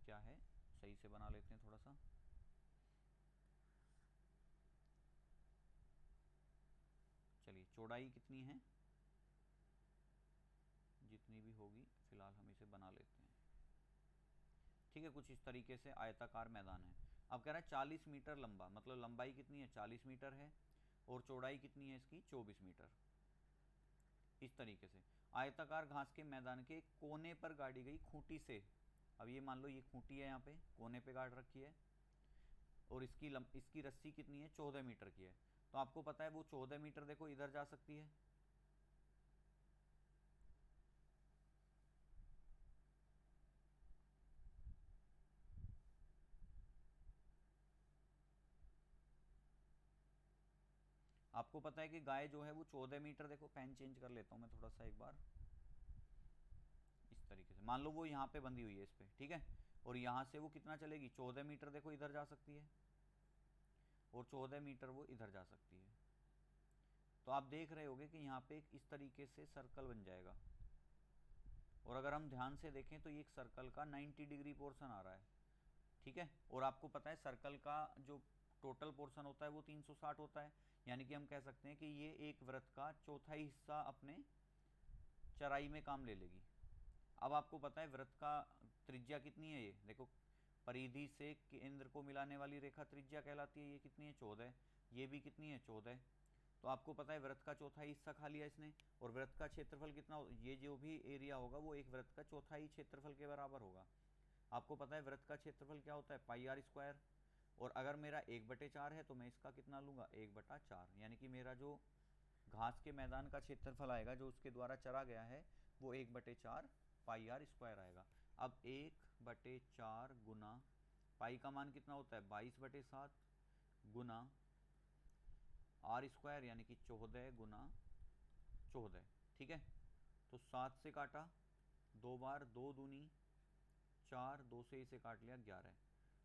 क्या है, सही से बना लेते हैं थोड़ा सा। चलिए चौड़ाई कितनी है, जितनी भी होगी फिलहाल हम इसे बना लेते हैं। ठीक है, कुछ इस तरीके से आयताकार मैदान है। अब कह रहा है 40 मीटर लंबा, मतलब लंबाई कितनी है 40 मीटर है और चौड़ाई कितनी है इसकी 24 मीटर। इस तरीके से आयताकार घास के मैदान के कोने पर गाड़ी गई खूंटी से, अब ये मान लो ये खूंटी है, यहाँ पे कोने पे गाड़ रखी है और इसकी रस्सी कितनी है 14 मीटर की है। तो आपको पता है वो 14 मीटर देखो इधर जा सकती है, आपको पता है कि गाय जो है वो 14 मीटर, देखो पेन चेंज कर लेता हूँ मैं थोड़ा सा एक बार, इस तरीके से मान लो वो यहाँ पे बंधी हुई है इस पे, ठीक है, और यहाँ से वो कितना चलेगी 14 मीटर देखो इधर जा सकती है और 14 मीटर वो इधर जा सकती है। तो आप देख रहे होगे कि यहाँ पे एक इस तरीके से सर्कल बन जाएगा और अगर हम ध्यान से देखें तो ये एक सर्कल का 90 डिग्री पोर्शन आ रहा है, ठीक है। और आपको पता है सर्कल का जो टोटल पोर्शन होता है वो 360 होता है, यानी कि हम कह सकते हैं कि ये एक वृत्त का चौथाई हिस्सा अपने चराई में काम ले लेगी। अब आपको पता है वृत्त का त्रिज्या कितनी है, ये देखो परिधि से केंद्र को मिलाने वाली रेखा त्रिज्या कहलाती है, ये कितनी है 14, ये भी कितनी है 14। तो आपको पता है वृत्त का चौथाई हिस्सा खा लिया इसने, और वृत्त का क्षेत्रफल कितना ये जो भी एरिया होगा वो एक वृत्त का चौथाई क्षेत्रफल के बराबर होगा। आपको पता है वृत्त का क्षेत्रफल क्या होता है पाई आर स्क्वायर, और अगर मेरा 1/4 है तो मैं इसका कितना लूँगा 1/4, यानी कि मेरा जो घास के मैदान का क्षेत्रफल आएगा जो उसके द्वारा चरा गया है वो 1/4 पाई आर स्क्वायर आएगा। अब 1/4 गुना पाई का मान कितना होता है 22/7 गुना आर स्क्वायर यानी कि 14 गुना 14, ठीक है। तो 7 से काटा, 2 बार 2 दूनी 4, 2 से इसे काट लिया 11।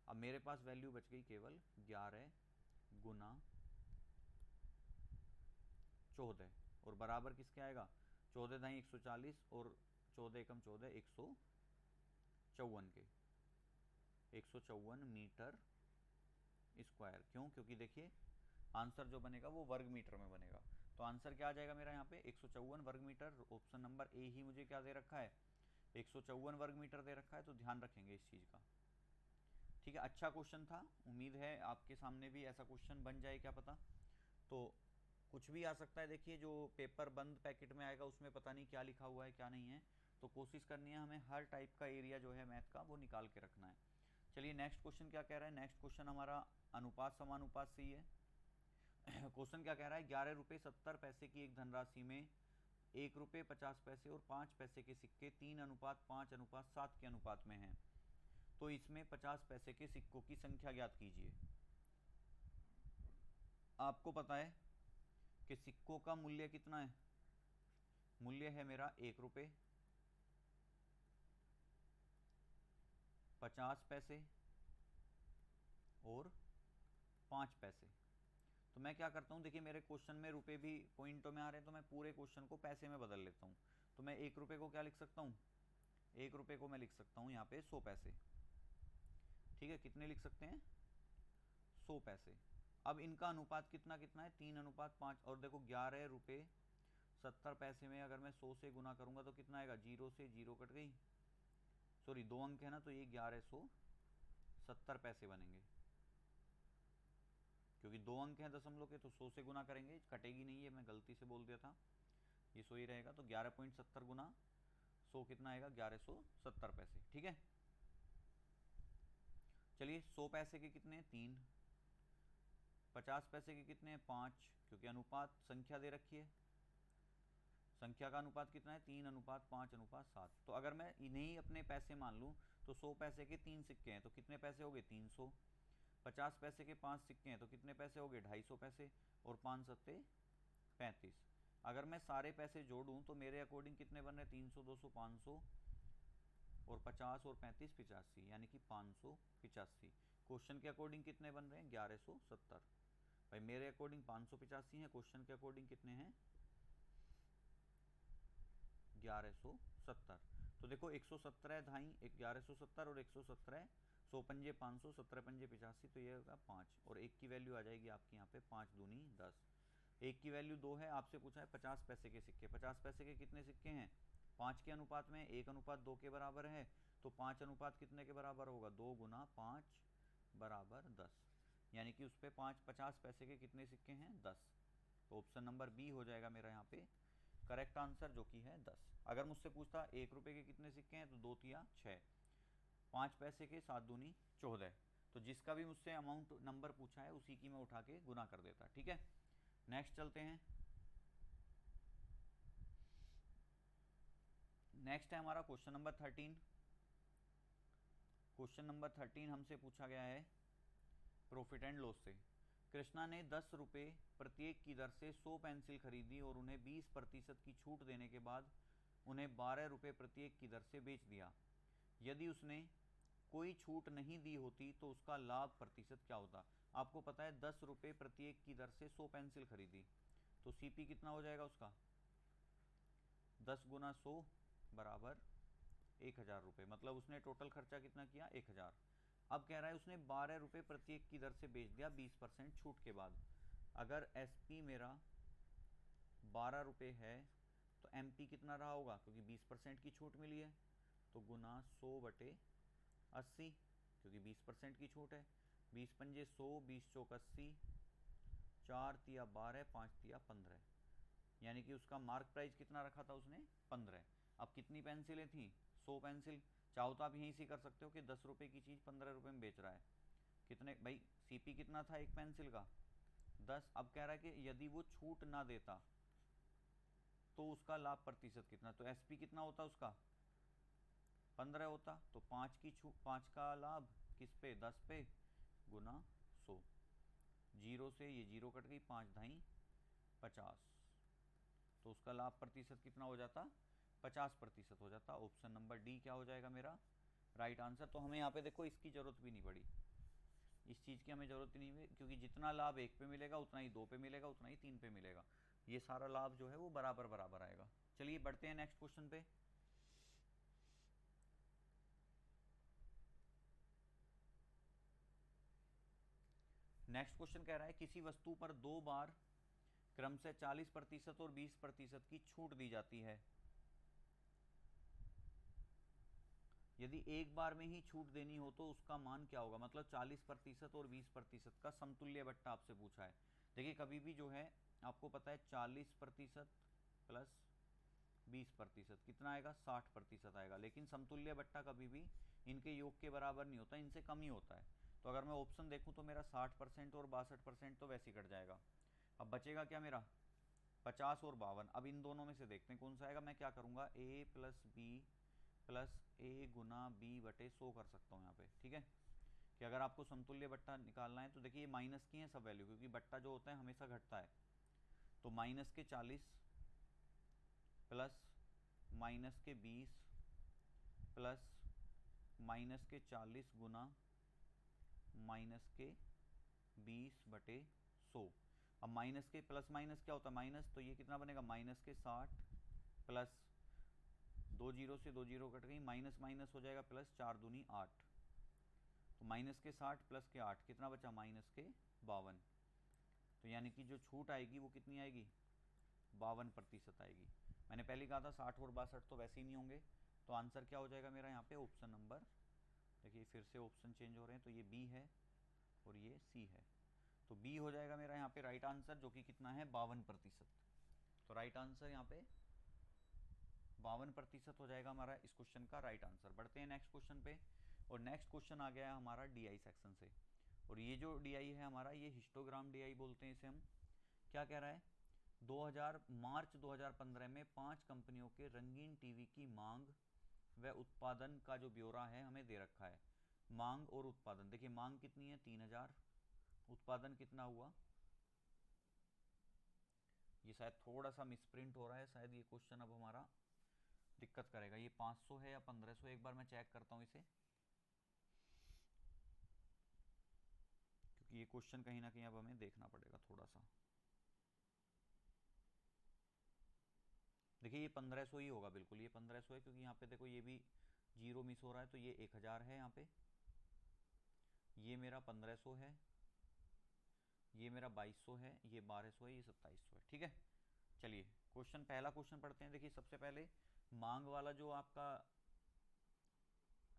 अब मेरे पास वैल्यू बच गई केवल 11 गुना 14 और बराबर किसके आएगा 14 दाई 140 और 14 एकम 14 154 के, 154 मीटर स्क्वायर। क्यों, क्योंकि देखिए आंसर जो बनेगा वो वर्ग मीटर में बनेगा। तो आंसर क्या आ जाएगा मेरा यहाँ पे 154 वर्ग मीटर। ऑप्शन नंबर ए ही मुझे क्या दे रखा है 154 वर्ग मीटर दे रखा है, तो ध्यान रखेंगे इस चीज़ का, ठीक है। अच्छा क्वेश्चन था, उम्मीद है आपके सामने भी ऐसा क्वेश्चन बन जाए, क्या पता। तो कुछ भी आ सकता है, देखिए जो पेपर बंद पैकेट में आएगा उसमें पता नहीं क्या लिखा हुआ है क्या नहीं है, तो कोशिश करनी है हमें हर टाइप का एरिया जो है मैथ का वो निकाल के रखना है। चलिए नेक्स्ट क्वेश्चन क्या कह रहा है, नेक्स्ट क्वेश्चन हमारा अनुपात समानुपात से ही है। क्वेश्चन क्या कह रहा है 11 रुपये 70 पैसे की एक धनराशि में 1 रुपये 50 पैसे और 5 पैसे के सिक्के 3:5:7 के अनुपात में हैं, तो इसमें 50 पैसे के सिक्कों की संख्या ज्ञात कीजिए। आपको पता है कि सिक्कों का मूल्य कितना है, मूल्य है मेरा 1 रुपये 50 पैसे और 5 पैसे। तो मैं क्या करता हूँ, देखिए मेरे क्वेश्चन में रुपए भी पॉइंटों में आ रहे हैं, तो मैं पूरे क्वेश्चन को पैसे में बदल लेता हूँ। तो मैं 1 रुपये को क्या लिख सकता हूँ, 1 रुपये को मैं लिख सकता हूँ यहाँ पे 100 पैसे, ठीक है। कितने लिख सकते हैं 100 पैसे। अब इनका अनुपात कितना कितना है 3:5, और देखो 11 रुपये 70 पैसे में अगर मैं 100 से गुना करूंगा तो कितना आएगा, 0 से 0 कट गई, सॉरी 2 अंक है ना, तो ये 1170 पैसे बनेंगे, क्योंकि 2 अंक हैं दशमलव के, तो 100 से गुना करेंगे, कटेगी नहीं, ये मैं गलती से बोल दिया था, ये 100 ही रहेगा। तो 11.70 गुना 100 कितना आएगा 1170 पैसे, ठीक है। चलिए 100 पैसे के कितने 3, 50 पैसे के कितने 5, क्योंकि अनुपात संख्या दे रखी है, संख्या का अनुपात कितना है 3:5:7। तो अगर मैं इन्हें अपने पैसे मान लूँ तो 100 पैसे के 3 सिक्के हैं तो कितने पैसे हो गए 300, 50 पैसे के 5 सिक्के हैं तो कितने पैसे हो गए 250 पैसे, और 5 सत्ते 35। अगर मैं सारे पैसे जोड़ूं तो मेरे अकॉर्डिंग कितने बन रहे 300 200 500 और 50 और 35 85, यानी कि 585। क्वेश्चन के अकॉर्डिंग कितने बन रहे हैं 1170। भाई मेरे अकॉर्डिंग 585 है, क्वेश्चन के अकॉर्डिंग कितने हैं 1170। तो देखो 117 धाई 1170 और 117 100 पंजे 500 17 पंजे 85, तो ये होगा 5, और एक की वैल्यू आ जाएगी आपकी यहाँ पे 5 दूनी 10, एक की वैल्यू 2 है। आपसे पूछा है 50 पैसे के सिक्के, 50 पैसे के कितने सिक्के हैं 5 के अनुपात में, 1:2 के बराबर है, तो 5 अनुपात कितने के बराबर होगा 2 गुना 5 बराबर 10, यानी कि उस पर 50 पैसे के कितने सिक्के हैं? 10। तो ऑप्शन नंबर बी हो जाएगा मेरा यहाँ पे करेक्ट आंसर, जो कि है 10। अगर मुझसे पूछता 1 रुपये के कितने सिक्के हैं, तो 2 तिया 6, 5 पैसे के 7 दूनी 14। तो जिसका भी मुझसे अमाउंट नंबर पूछा है उसी की मैं उठा के गुना कर देता। ठीक है, नेक्स्ट चलते हैं। नेक्स्ट है हमारा क्वेश्चन नंबर 13। क्वेश्चन नंबर 13 हमसे पूछा गया है प्रॉफिट एंड लॉस से। कृष्णा ने 10 रुपये प्रत्येक की दर से 100 पेंसिल खरीदी और उन्हें 20% की छूट देने के बाद उन्हें 12 रुपये प्रत्येक की दर से बेच दिया। यदि उसने कोई छूट नहीं दी होती तो उसका लाभ प्रतिशत क्या होता? आपको पता है 10 रुपये प्रत्येक की दर से 100 पेंसिल खरीदी, तो सीपी कितना हो जाएगा उसका? 10 गुना 100 बराबर 1000 रुपये, मतलब उसने टोटल खर्चा कितना किया? 1000। अब कह रहा है उसने 12 रुपये प्रत्येक की दर से बेच दिया 20% छूट के बाद। अगर एसपी मेरा 12 रुपये है तो एमपी कितना रहा होगा? क्योंकि 20% की छूट मिली है, तो गुना 100/80, क्योंकि 20% की छूट है। 20 पंजे 100, 20 चौक 80, 4 तिया 12, 5 तिया 15, यानी कि उसका मार्क प्राइस कितना रखा था उसने? 15। अब कितनी पेंसिलें थी? 100 पेंसिल। चाहो तो आप यहीं से कर सकते हो कि 10 रुपये की चीज़ 15 रुपये में बेच रहा है। कितने भाई? सीपी कितना था एक पेंसिल का? 10। अब कह रहा है कि यदि वो छूट ना देता तो उसका लाभ प्रतिशत कितना? तो एसपी कितना होता उसका? 15 होता। तो 5 की छूट, 5 का लाभ किस पे? 10 पे, गुना 100। जीरो से ये जीरो कट गई, 5 ढाई 50, तो उसका लाभ प्रतिशत कितना हो जाता? 50% हो जाता। ऑप्शन नंबर डी क्या हो जाएगा मेरा राइट आंसर। तो हमें यहाँ पे देखो इसकी ज़रूरत भी नहीं पड़ी, इस चीज़ की हमें ज़रूरत ही नहीं हुई, क्योंकि जितना लाभ 1 पे मिलेगा उतना ही 2 पे मिलेगा, उतना ही 3 पे मिलेगा। ये सारा लाभ जो है वो बराबर बराबर आएगा। चलिए बढ़ते हैं नेक्स्ट क्वेश्चन पे। नेक्स्ट क्वेश्चन कह रहा है किसी वस्तु पर 2 बार क्रम से 40% और 20% की छूट दी जाती है। यदि एक बार में ही छूट देनी हो तो उसका मान क्या होगा? मतलब 40% और 20% का समतुल्य बट्टा आपसे पूछा है। देखिए कभी भी जो है आपको पता है 40% प्लस 20% कितना आएगा? 60% आएगा। लेकिन समतुल्य बट्टा कभी भी इनके योग के बराबर नहीं होता, इनसे कम ही होता है। तो अगर मैं ऑप्शन देखूं तो मेरा 60% और 62% तो वैसे ही कट जाएगा। अब बचेगा क्या मेरा? 50 और 52। अब इन दोनों में से देखते हैं कौन सा आएगा। मैं क्या करूँगा, ए प्लस बी प्लस ए गुना बी बटे 100 कर सकता हूँ यहाँ पे। ठीक है, कि अगर आपको समतुल्य बट्टा निकालना है तो देखिए ये माइनस की है सब वैल्यू, क्योंकि बट्टा जो होता है हमेशा घटता है। तो माइनस के 40 प्लस माइनस के 20 प्लस माइनस के 40 गुना माइनस के 20 बटे 100। अब माइनस के प्लस माइनस क्या होता है? माइनस, तो ये कितना बनेगा? माइनस के 60 प्लस 2 जीरो से 2 जीरो कट गई, माइनस माइनस हो जाएगा प्लस, 4 दूनी 8, तो माइनस के 60 प्लस के 8 कितना बचा? माइनस के 52। तो यानी कि जो छूट आएगी वो कितनी आएगी? 52% आएगी। मैंने पहले कहा था 60 और 62 तो वैसे ही नहीं होंगे, तो आंसर क्या हो जाएगा मेरा यहाँ पे? ऑप्शन नंबर, देखिए फिर से ऑप्शन चेंज हो रहे हैं, तो ये बी है और ये सी है, तो बी हो जाएगा मेरा यहाँ पे राइट आंसर, जो कि कितना है? 52%। तो राइट आंसर यहाँ पे 52% हो जाएगा हमारा इस क्वेश्चन का राइट आंसर। बढ़ते हैं नेक्स्ट क्वेश्चन पे, और नेक्स्ट क्वेश्चन आ गया है हमारा डीआई सेक्शन से। और ये जो डीआई है हमारा, ये हिस्टोग्राम डीआई बोलते हैं इसे हम। क्या कह रहा है? मार्च 2015 में 5 कंपनियों के रंगीन टीवी की मांग व उत्पादन का जो ब्यौरा है हमें दे रखा है। मांग और उत्पादन, देखिए मांग कितनी है? 3000, उत्पादन कितना हुआ? ये शायद थोड़ा सा मिसप्रिंट हो रहा है, शायद ये क्वेश्चन अब हमारा दिक्कत करेगा। ये 500 है या 1500? एक बार मैं चेक करता हूँ इसे, क्योंकि ये क्वेश्चन कहीं ना कहीं अब हमें देखना पड़ेगा थोड़ा सा। देखिए ये 1500 ही होगा, बिल्कुल ये 1500 है, क्योंकि यहाँ पे देखो ये भी जीरो मिस हो रहा है, तो ये 1000 है यहाँ पे, ये मेरा 1500 है, ये मेरा 2200 है, ये 1200 है, ये 2700 है। ठीक है, चलिए क्वेश्चन, पहला क्वेश्चन पढ़ते हैं। देखिए सबसे पहले मांग वाला जो आपका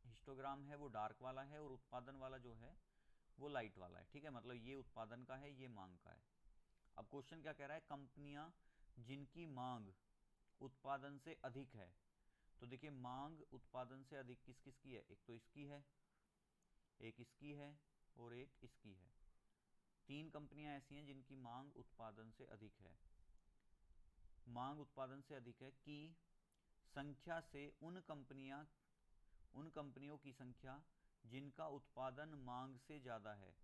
हिस्टोग्राम है वो डार्क वाला है, और उत्पादन वाला जो है वो लाइट वाला है, ठीक है, मतलब ये उत्पादन का है, ये मांग का है। अब क्वेश्चन क्या कह रहा है, कंपनियां जिनकी मांग उत्पादन से अधिक है। तो देखिए मांग उत्पादन से अधिक किस किस की है, एक तो इसकी है, एक इसकी है और एक इसकी है। तीन कंपनियां ऐसी हैं जिनकी मांग उत्पादन से अधिक है। मांग उत्पादन से अधिक है की संख्या से उन कंपनियों की संख्या जिनका उत्पादन मांग से ज़्यादा है।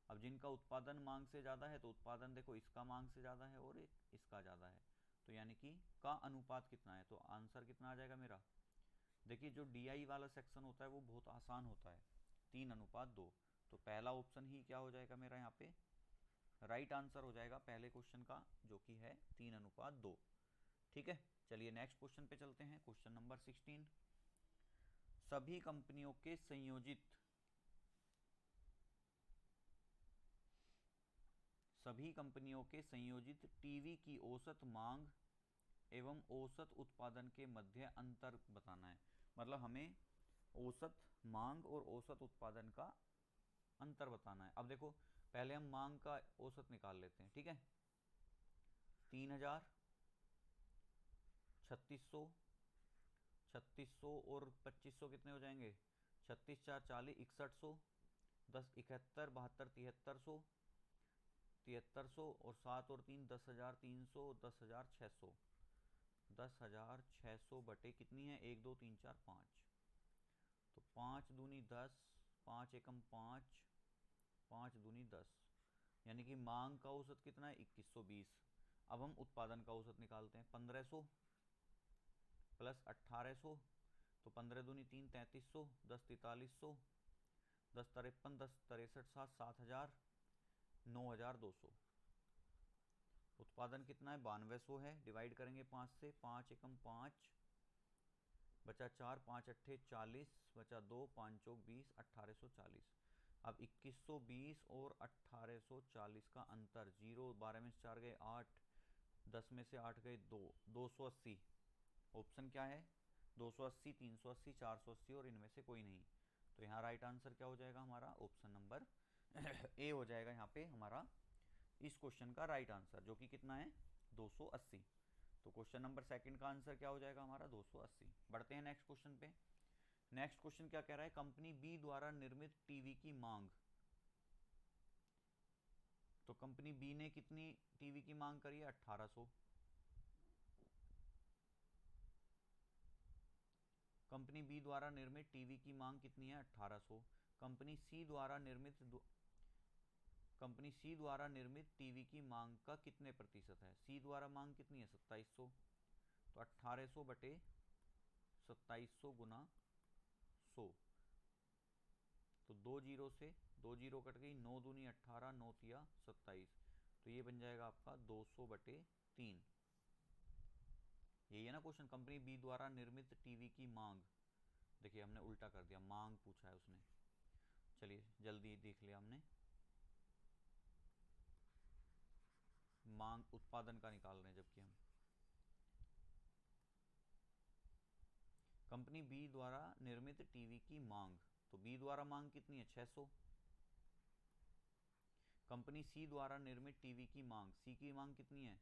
अब जिनका उत्पादन मांग से ज़्यादा है तो उत्पादन देखो इसका मांग से ज़्यादा है और एक इसका ज़्यादा है, तो यानी कि का अनुपात कितना है, तो आंसर कितना आ जाएगा मेरा। देखिए जो डीआई वाला सेक्शन होता है वो बहुत आसान होता है, 3:2। तो पहला ऑप्शन ही क्या हो जाएगा मेरा यहाँ पे राइट आंसर हो जाएगा पहले क्वेश्चन का, जो कि है 3:2। ठीक है, चलिए नेक्स्ट क्वेश्चन पे चलते हैं। क्वेश्चन नंबर 16, सभी कंपनियों के संयोजित टीवी की औसत मांग एवं औसत उत्पादन के मध्य अंतर बताना है। मतलब हमें औसत मांग और औसत उत्पादन का अंतर बताना है। अब देखो पहले हम मांग का औसत निकाल लेते हैं, ठीक है। 3000, 3600, 3600 और 2500 कितने हो जाएंगे, 36 4 40, 6100, 10 71 72 7300, 7300 और 7 और 3 10,300, 10,600, 10,600 बटे कितनी है, 1 2 3 4 5, तो 5 दूनी 10, 5 एकम 5, 5 दूनी 10, यानी कि मांग का औसत कितना है 2120। अब हम उत्पादन का औसत निकालते हैं, 1500 प्लस 1800, तो 15 दूनी 3 3300, 10 4300, 10 53, 10 63 7, 7000, 9200। उत्पादन कितना है 9200 है, डिवाइड करेंगे 5 से, 5 एकम 5, बचा 4, 5 अट्ठे 40, बचा 2, 5 चौक 20, 1840। अब 2120 और 1840 का अंतर, 0 12 में से 4 गए 8, 10 में से 8 गए 2, 280। ऑप्शन क्या है 280, 380, 480 और इनमें से कोई नहीं। तो यहाँ राइट आंसर क्या हो जाएगा हमारा, ऑप्शन नंबर ए हो जाएगा यहाँ पे हमारा इस क्वेश्चन का राइट आंसर, जो कि कितना है 280। तो क्वेश्चन नंबर सेकंड का आंसर क्या हो जाएगा हमारा 280। बढ़ते हैं नेक्स्ट क्वेश्चन पे। नेक्स्ट क्वेश्चन क्या कह रहा है, कंपनी बी द्वारा निर्मित टीवी की मांग। तो कंपनी बी ने कितनी टीवी की मांग करी है, 1800। कंपनी बी द्वारा निर्मित टीवी की मांग कितनी है, 1800। कंपनी सी द्वारा निर्मित टीवी की मांग का कितने प्रतिशत है, सी द्वारा मांग कितनी है 2700, तो 1800 बटे 2700 गुना 100, तो 2 जीरो से 2 जीरो कट गई, 9 दूनी 18, 9 तिया 27, तो ये बन जाएगा आपका 200 बटे 3। यही है ना क्वेश्चन, कंपनी बी द्वारा निर्मित टीवी की मांग। देखिए हमने उल्टा कर दिया, मांग पूछा है उसने। चलिए जल्दी देख लिया हमने, मांग उत्पादन का निकाल रहे हैं जबकि हम। कंपनी बी द्वारा निर्मित टीवी की मांग, तो बी द्वारा मांग कितनी है 600। कंपनी सी द्वारा निर्मित टीवी की मांग, सी की मांग कितनी है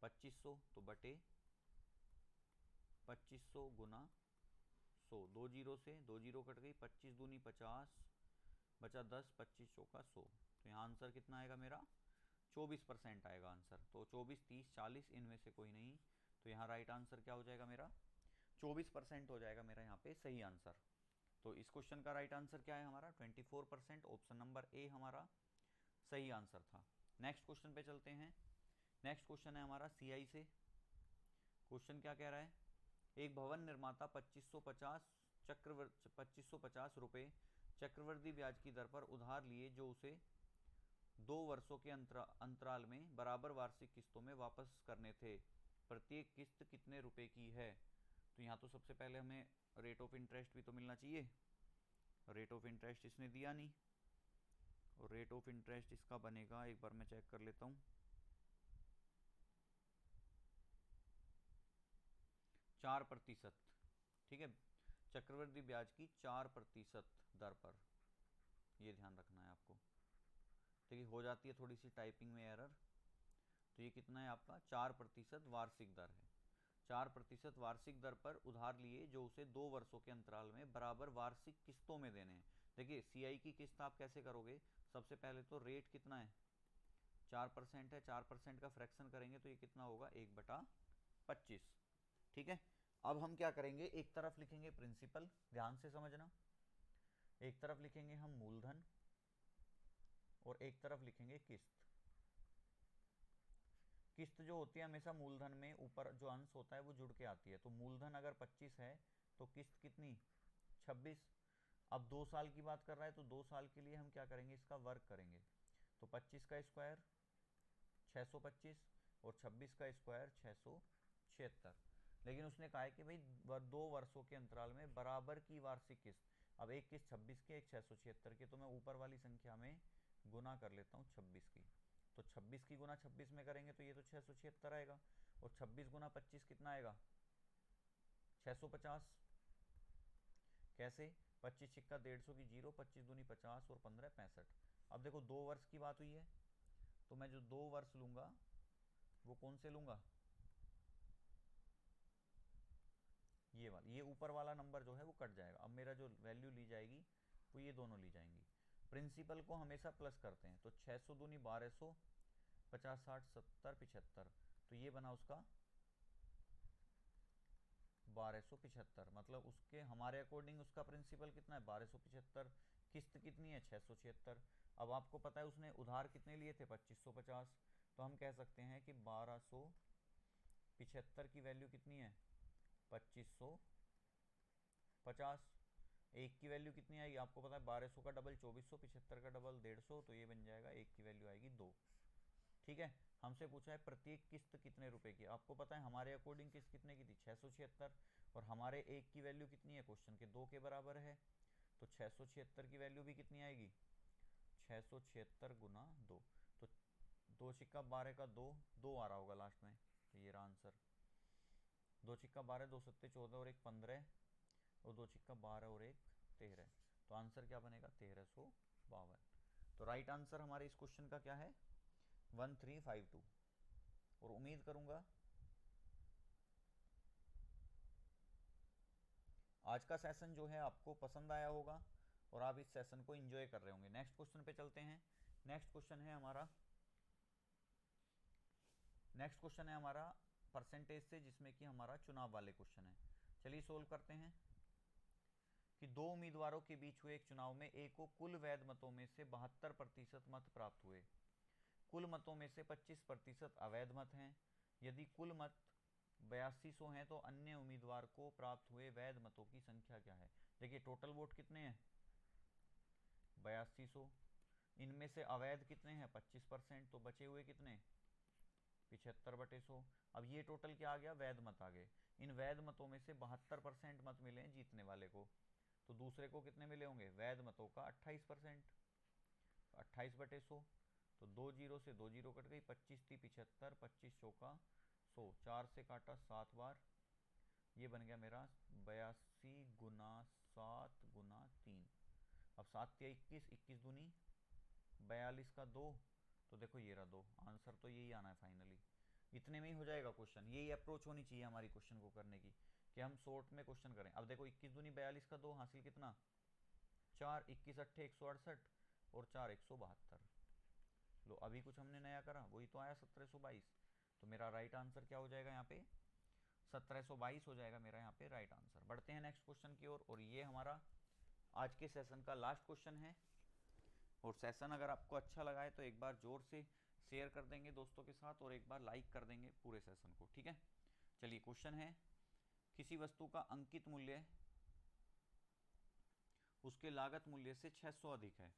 2500, तो बटे 2500 गुना 100, 2 जीरो से 2 जीरो कट गई, 25 दूनी 50, बचा 10, 25 चौका 100, तो यहाँ आंसर कितना आएगा मेरा 24% आएगा आंसर। तो 24 30 40 इनमें से कोई नहीं, तो यहाँ राइट आंसर क्या हो जाएगा मेरा 24% हो जाएगा मेरा यहाँ पे सही आंसर। तो इस क्वेश्चन का राइट आंसर क्या है हमारा 24%, ऑप्शन नंबर ए हमारा सही आंसर था। नेक्स्ट क्वेश्चन पे चलते हैं। नेक्स्ट क्वेश्चन है हमारा सीआई से। क्वेश्चन क्या कह रहा है, एक भवन निर्माता 2550 रुपये चक्रवृद्धि ब्याज की दर पर उधार लिए, जो उसे 2 वर्षों के अंतराल में बराबर वार्षिक किस्तों में वापस करने थे। प्रत्येक किस्त कितने रुपए की है। तो यहाँ तो सबसे पहले हमें रेट ऑफ इंटरेस्ट भी तो मिलना चाहिए। रेट ऑफ इंटरेस्ट इसने दिया नहीं, और रेट ऑफ इंटरेस्ट इसका बनेगा, एक बार मैं चेक कर लेता हूँ, 4%। ठीक है, चक्रवृद्धि ब्याज की 4% दर पर। ये ध्यान रखना है आपको। देखिए हो जाती है थोड़ी सी टाइपिंग में एरर। तो ये कितना है आपका 4% वार्षिक दर है। 4% वार्षिक दर पर उधार लिए जो उसे 2 वर्षों के अंतराल में बराबर वार्षिक किस्तों में देने हैं। देखिए सीआई की किस्त आप कैसे करोगे, सबसे पहले तो रेट कितना है 4% है, 4% का फ्रैक्शन करेंगे तो ये कितना होगा 1/25। ठीक है, अब हम क्या करेंगे, एक तरफ लिखेंगे प्रिंसिपल, ध्यान से समझना, एक तरफ लिखेंगे हम मूलधन और एक तरफ लिखेंगे किस्त। किस्त जो होती है हमेशा मूलधन में ऊपर जो अंश होता है वो जुड़ के आती है। तो मूलधन अगर 25 है तो किस्त कितनी 26। अब 2 साल की बात कर रहा है तो 2 साल के लिए हम क्या करेंगे, इसका वर्ग करेंगे। तो 25 का स्क्वायर 625 और 26 का स्क्वायर 676। लेकिन उसने कहा है कि भाई 2 वर्षों के अंतराल में बराबर की वार्षिक किस्त। अब एक किस्त 26 की, एक 676 की, तो मैं ऊपर वाली संख्या में गुना कर लेता हूँ 26 की। तो 26 की गुना 26 में करेंगे तो ये तो 676 आएगा, और 26 गुना 25 कितना आएगा 650। कैसे, 25 छिक्का 150 की 0, 25 दूनी 50 और 15 65। अब देखो 2 वर्ष की बात हुई है तो मैं जो 2 वर्ष लूंगा वो कौन से लूंगा, ये वाला, ये ऊपर वाला नंबर जो है वो कट जाएगा। अब मेरा जो वैल्यू ली जाएगी वो ये दोनों ली जाएंगी। प्रिंसिपल को हमेशा प्लस करते हैं, तो 600 दूनी 1200, 50 60 70 75, तो ये बना उसका 1275। मतलब उसके हमारे अकॉर्डिंग उसका प्रिंसिपल कितना है 1275, किस्त कितनी है 676। अब आपको पता है उसने उधार कितने लिए थे 2550, तो हम कह सकते हैं कि 1275 की वैल्यू कितनी है 2550। एक की वैल्यू कितनी आएगी आपको पता है 1200 का डबल 2400, 75 का डबल 150, तो ये बन जाएगा एक की वैल्यू आएगी 2। ठीक है, हमसे पूछा है प्रत्येक किस्त कितने रुपए की। आपको पता है हमारे अकॉर्डिंग किस्त कितने की थी 676, और हमारे एक की वैल्यू कितनी है क्वेश्चन के 2 के बराबर है। तो 676 की वैल्यू भी कितनी आएगी 676 गुना 2। तो 2 छिक्का 12 का 2 2 आ रहा होगा लास्ट में, तो ये रहा आंसर। 2 छिक्का 12, 2 सत्ते 14 और 1 15, और 2 छिक्का 12 और 1 13। तो आंसर क्या बनेगा 1352। तो राइट आंसर हमारे इस क्वेश्चन का क्या है 1352। और उम्मीद करूंगा आज का सेशन जो है आपको पसंद आया होगा और आप इस सेशन को एंजॉय कर रहे होंगे। नेक्स्ट क्वेश्चन पे चलते हैं। नेक्स्ट क्वेश्चन है हमारा परसेंटेज से, जिसमें कि हमारा चुनाव वाले क्वेश्चन है। चलिए सोल्व करते हैं। कि 2 उम्मीदवारों के बीच हुए एक चुनाव में ए को कुल वैध मतों में से 72% मत प्राप्त हुए। कुल मतों में से 25% अवैध मत हैं। यदि कुल मत 8200 हैं तो अन्य उम्मीदवार को प्राप्त हुए वैध मतों की संख्या क्या है। देखिए टोटल वोट कितने हैं 8200, इनमें से अवैध कितने हैं 25%, तो बचे हुए कितने 75/100। अब ये टोटल क्या आ गया वैध मत आ गए। इन वैध मतों में से 72% मत मिले हैं जीतने वाले को, तो दूसरे को कितने मिले होंगे वैध मतों का 28%, 28/100। तो 2 जीरो से 2 जीरो कट गई, 25 थी 75, 25 चौका 100, 4 से काटा 7 बार, ये बन गया मेरा 82 गुना 7 गुना 3। अब 7 या 21, 21 दूनी 42 का 2, तो देखो ये रहा 2। आंसर तो यही आना है फाइनली। इतने में ही हो जाएगा क्वेश्चन। यही अप्रोच होनी चाहिए हमारी क्वेश्चन को करने की, कि हम शॉर्ट में क्वेश्चन करें। अब देखो 21 दूनी 42 का 2 हासिल कितना 4, 21 अट्ठे 168 और 4 172। लो अभी कुछ हमने नया करा, वही तो आया 1722। तो मेरा राइट आंसर क्या हो जाएगा यहाँ पे 1722 हो जाएगा मेरा यहाँ पे राइट आंसर। बढ़ते हैं नेक्स्ट क्वेश्चन की ओर, और ये हमारा आज के सेशन का लास्ट क्वेश्चन है। और सेशन अगर आपको अच्छा लगा है तो एक बार जोर से शेयर कर देंगे दोस्तों के साथ, और एक बार लाइक कर देंगे पूरे सेशन को। ठीक है, चलिए क्वेश्चन है, किसी वस्तु का अंकित मूल्य उसके लागत मूल्य से 600 अधिक है।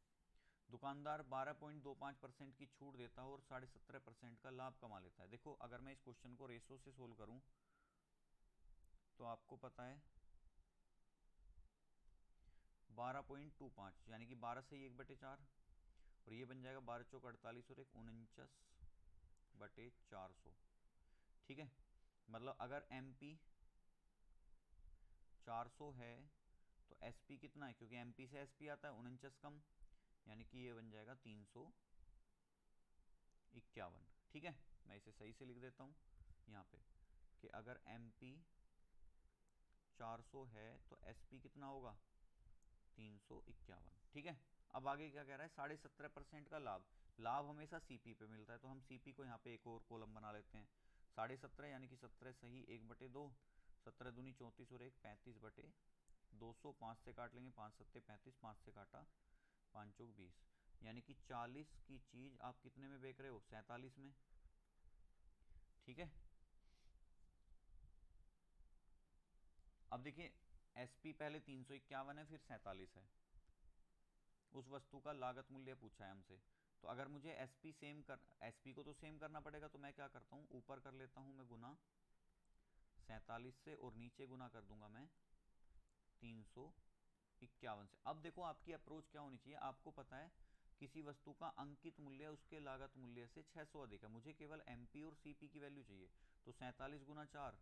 दुकानदार 12.25% की छूट देता है और 17.5% का लाभ कमा लेता है। देखो अगर मैं इस क्वेश्चन को रेशो से सोल्व करूं तो आपको पता है 12.25 यानी कि 12 से ही 1/4, और ये बन जाएगा 12 चौक 48 और 1 49/400। ठीक है, मतलब अगर MP 400 है तो SP कितना है, क्योंकि MP से SP आता है 49 कम यानी कि ये बन जाएगा 351। ठीक है, मैं इसे सही से लिख देता हूँ यहाँ पे कि अगर MP 400 है तो SP कितना होगा, 351। ठीक है, अब आगे क्या कह रहा है, 17.5% का लाभ। लाभ हमेशा CP पे मिलता है, तो हम CP को यहाँ पे एक और कॉलम बना लेते हैं। 17.5 यानी कि 17 सही 1/2, 17 दूनी 34 और 1 35/200। 5 से काट लेंगे, 5 सत्ते 35, 5 से काटा 5 चौक 20, यानी कि 40 की चीज आप कितने में बेच रहे हो, 47 में। ठीक है, अब देखिए SP पहले 351 है, फिर 47 है। उस वस्तु का लागत मूल्य पूछा है हमसे, तो अगर मुझे SP को तो सेम करना पड़ेगा, तो मैं क्या करता हूँ, ऊपर कर लेता हूँ मैं गुना 47 से, और नीचे गुना कर दूंगा मैं 351 से। अब देखो आपकी अप्रोच क्या होनी चाहिए, आपको पता है किसी वस्तु का अंकित मूल्य उसके लागत मूल्य से 600 अधिक है, मुझे केवल MP और CP की वैल्यू चाहिए। तो 47 गुना 4,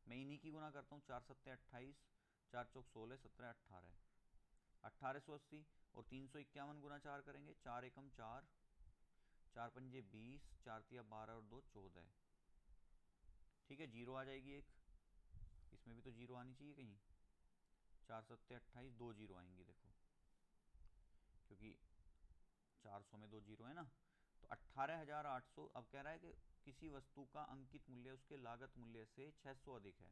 मैं इन्हीं की गुना करता हूँ, 4 सत्ते 28, 4 चौक 16, 17 18, 1880। और 351 गुना 4 करेंगे, 4 एकम 4, 4 पंजे 20, 4 तिया 12 और 2 14। ठीक है, जीरो आ जाएगी एक, इसमें भी तो जीरो आनी चाहिए कहीं, 4 सत्ते 28, 2 जीरो आएंगी देखो, क्योंकि 400 में 2 जीरो है ना। तो 18,800। अब कह रहा है कि किसी वस्तु का अंकित मूल्य उसके लागत मूल्य से 600 अधिक है।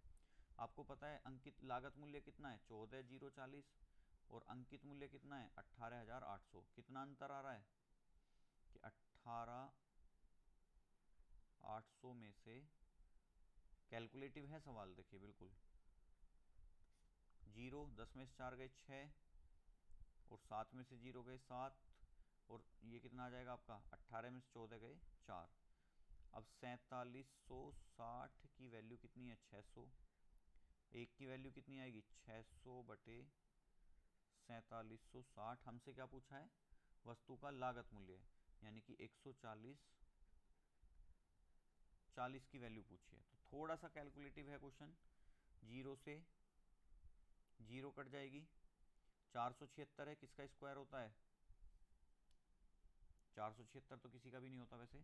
आपको पता है अंकित लागत मूल्य कितना है, 14,040, और अंकित मूल्य कितना है, 18,800। कितना अंतर आ रहा है कि 18,800 में से, कैलकुलेटिव है सवाल, देखिए बिल्कुल, जीरो 10 में से 4 गए 6, और 7 में से जीरो गए 7, और ये कितना आ जाएगा आपका, 18 में से 14 गए 4। अब 4760 की वैल्यू कितनी है, 600। एक की वैल्यू कितनी आएगी, 600 बटे 4760। हमसे क्या पूछा है, वस्तु का लागत मूल्य, यानी कि 140 40 की वैल्यू पूछी है। तो थोड़ा सा कैलकुलेटिव है क्वेश्चन, जीरो से जीरो कट जाएगी, 476 है, किसका स्क्वायर होता है, 476 तो किसी का भी नहीं होता वैसे,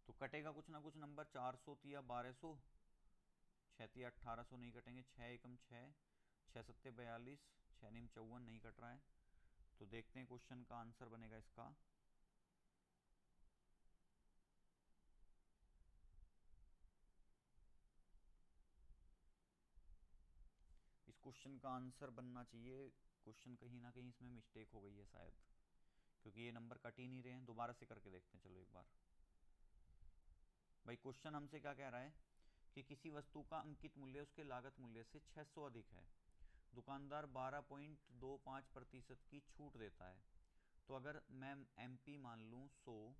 तो कटेगा कुछ ना कुछ नंबर, 400 या 1200, 6 या 1800 नहीं कटेंगे, 6 एकम 6, 6 सत्ते 42, 6 निम 54 नहीं कट रहा है। तो देखते हैं क्वेश्चन का आंसर बनेगा इसका, इस क्वेश्चन का आंसर बनना चाहिए, क्वेश्चन कहीं ना कहीं इसमें मिस्टेक हो गई है शायद, क्योंकि ये नंबर कट ही नहीं रहे हैं। दोबारा से करके देखते हैं, चलो एक बार। भाई क्वेश्चन हमसे क्या कह रहा है कि किसी वस्तु का अंकित मूल्य उसके लागत मूल्य से 600 अधिक है, दुकानदार 12.25% की छूट देता है। तो अगर मैं MP मान लूँ 100,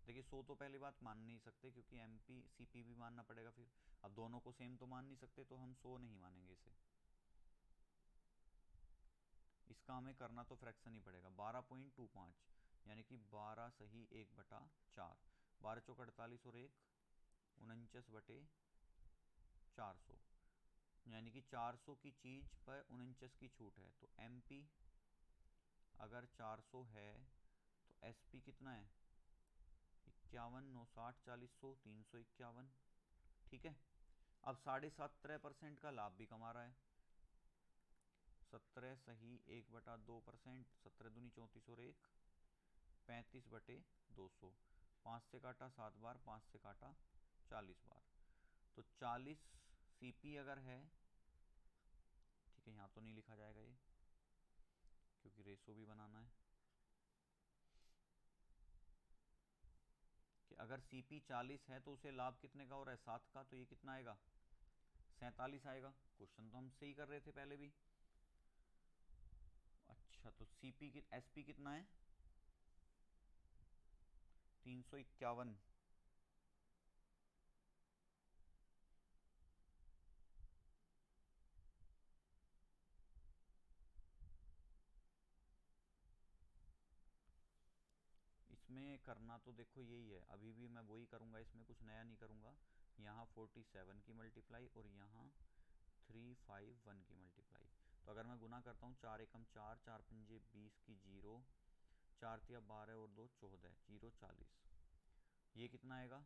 देखिए 100 तो पहली बात मान नहीं सकते, क्योंकि MP CP भी मानना पड़ेगा फिर। अब दोनों को सेम तो मान नहीं सकते, तो हम 100 नहीं मानेंगे इसे, इसका हमें करना तो फ्रैक्शन ही पड़ेगा। 12.25 यानी कि 12 सही 1/4, 12 चौक 48 और 1 49 बटे 400, यानी कि 400 की चीज पर 49 की छूट है। तो MP अगर 400 है तो SP कितना है, 51, 9, 60, 40, 100, 351। ठीक है, अब 17.5% का लाभ भी कमा रहा है, 17 सही 1/2%, 17 दूनी 34 और 1 35/200। 5 से काटा 7 बार, 5 से काटा 40 बार, तो 40 CP अगर है, ठीक है यहाँ तो नहीं लिखा जाएगा ये, क्योंकि रेशो भी बनाना है, कि अगर CP 40 है तो उसे लाभ कितने का हो रहा है, 7 का, तो ये कितना आएगा, 47 आएगा। क्वेश्चन तो हम सही कर रहे थे पहले भी। अच्छा, तो CP की SP कितना है, 351। इसमें करना तो देखो यही है, अभी भी मैं वही करूँगा, इसमें कुछ नया नहीं करूँगा। यहाँ 47 की मल्टीप्लाई और यहाँ 351 की मल्टीप्लाई। तो अगर मैं गुना करता हूँ 4 एकम 4, 4 पंजे 20 की 0, 4 तिया 12 और 2 14, 0 40। ये कितना आएगा?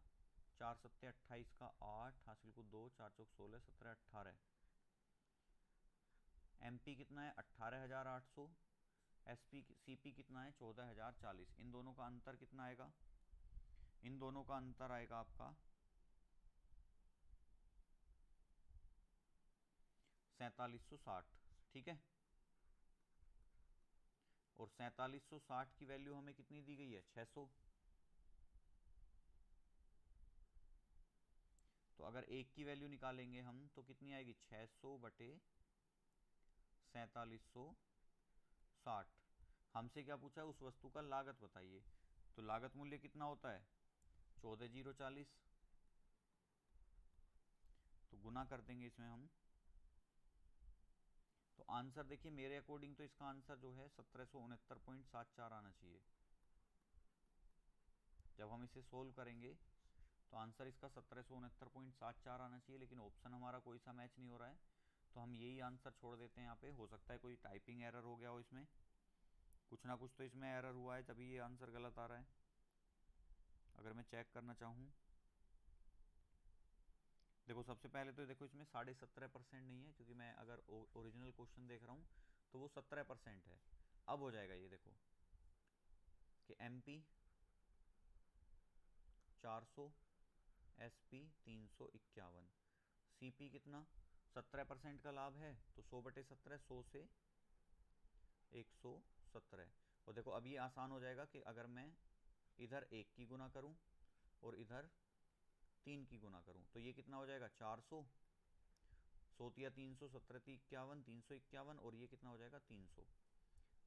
4 सत्ते 28 का 8, हासिल को 2, 4 चौक 16, 17 18। MP कितना है? 18,800। CP कितना है? 14,040। इन दोनों का अंतर कितना आएगा? इन दोनों का अंतर आएगा आपका 4760। ठीक है, और 4760 की वैल्यू हमें कितनी दी गई है? 600। तो अगर एक की वैल्यू निकालेंगे हम तो कितनी आएगी? 600 बटे 4760। हमसे क्या पूछा है? उस वस्तु का लागत बताइए। तो लागत मूल्य कितना होता है? 14,040। तो गुना कर देंगे इसमें हम। तो आंसर देखिए मेरे अकॉर्डिंग तो इसका आंसर जो है 1769.74 आना चाहिए। जब हम इसे सोल्व करेंगे तो आंसर इसका 1769.74 आना चाहिए, लेकिन ऑप्शन हमारा कोई सा मैच नहीं हो रहा है, तो हम यही आंसर छोड़ देते हैं यहाँ पे। हो सकता है कोई टाइपिंग एरर हो गया हो, इसमें कुछ ना कुछ तो इसमें एरर हुआ है, तभी ये आंसर गलत आ रहा है। अगर मैं चेक करना चाहूँ, देखो सबसे पहले तो देखो इसमें 17.5% नहीं है, क्योंकि मैं अगर ओरिजिनल क्वेश्चन देख रहा हूँ तो वो 17% है। अब हो जाएगा ये, देखो कि MP 400, SP 351, CP कितना? 17% का लाभ है तो 100/17, 100 से 117। और देखो अब ये आसान हो जाएगा कि अगर मैं इधर 1 की गुना करूं और इधर 3 की गुना करूं तो ये कितना हो जाएगा? 400, 100 तिया 300, 17 ती 51, 351, और ये कितना हो जाएगा? 300।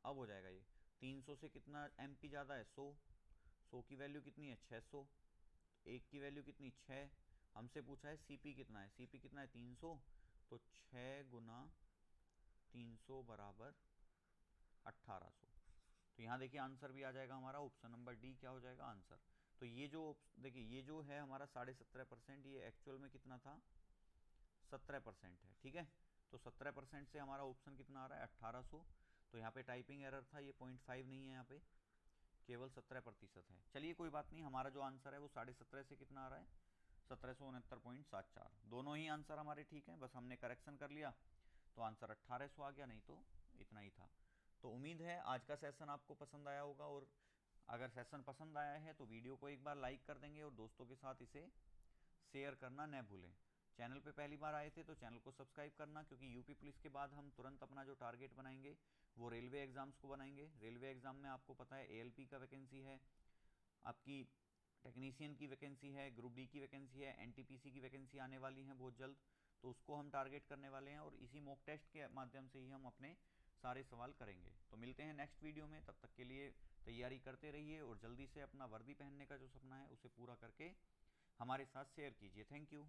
अब हो जाएगा ये 300 से कितना MP ज़्यादा है? 100। 100 की वैल्यू कितनी है? 600। 1 की वैल्यू कितनी? 6। हमसे पूछा है CP कितना है? CP कितना है? 300। तो 6 गुना 300 बराबर 1800। तो यहाँ देखिए आंसर भी आ जाएगा हमारा, ऑप्शन नंबर डी क्या हो जाएगा आंसर। तो ये जो देखिए ये जो है हमारा 17.5%, ये एक्चुअल में कितना था? 17% है। ठीक है, तो 17% से हमारा ऑप्शन कितना आ रहा है? 1800। तो यहाँ पे टाइपिंग एरर था, ये 0.5 नहीं है, यहाँ पे केवल 17% है। चलिए कोई बात नहीं, हमारा जो आंसर है वो 17.5 से कितना आ रहा है? 1769.74। दोनों ही आंसर हमारे ठीक हैं, बस हमने करेक्शन कर लिया तो आंसर 1800 आ गया, नहीं तो इतना ही था। तो उम्मीद है आज का सेशन आपको पसंद आया होगा, और अगर सेशन पसंद आया है तो वीडियो को एक बार लाइक कर देंगे और दोस्तों के साथ इसे शेयर करना न भूलें। चैनल पे पहली बार आए थे तो चैनल को सब्सक्राइब करना, क्योंकि यूपी पुलिस के बाद हम तुरंत अपना जो टारगेट बनाएंगे वो रेलवे एग्ज़ाम्स को बनाएंगे। रेलवे एग्ज़ाम में आपको पता है ALP का वैकेंसी है, आपकी टेक्नीशियन की वैकेंसी है, ग्रुप डी की वैकेंसी है, NTPC की वैकेंसी आने वाली है बहुत जल्द, तो उसको हम टारगेट करने वाले हैं, और इसी मॉक टेस्ट के माध्यम से ही हम अपने सारे सवाल करेंगे। तो मिलते हैं नेक्स्ट वीडियो में, तब तक के लिए तैयारी करते रहिए और जल्दी से अपना वर्दी पहनने का जो सपना है उसे पूरा करके हमारे साथ शेयर कीजिए। Thank you.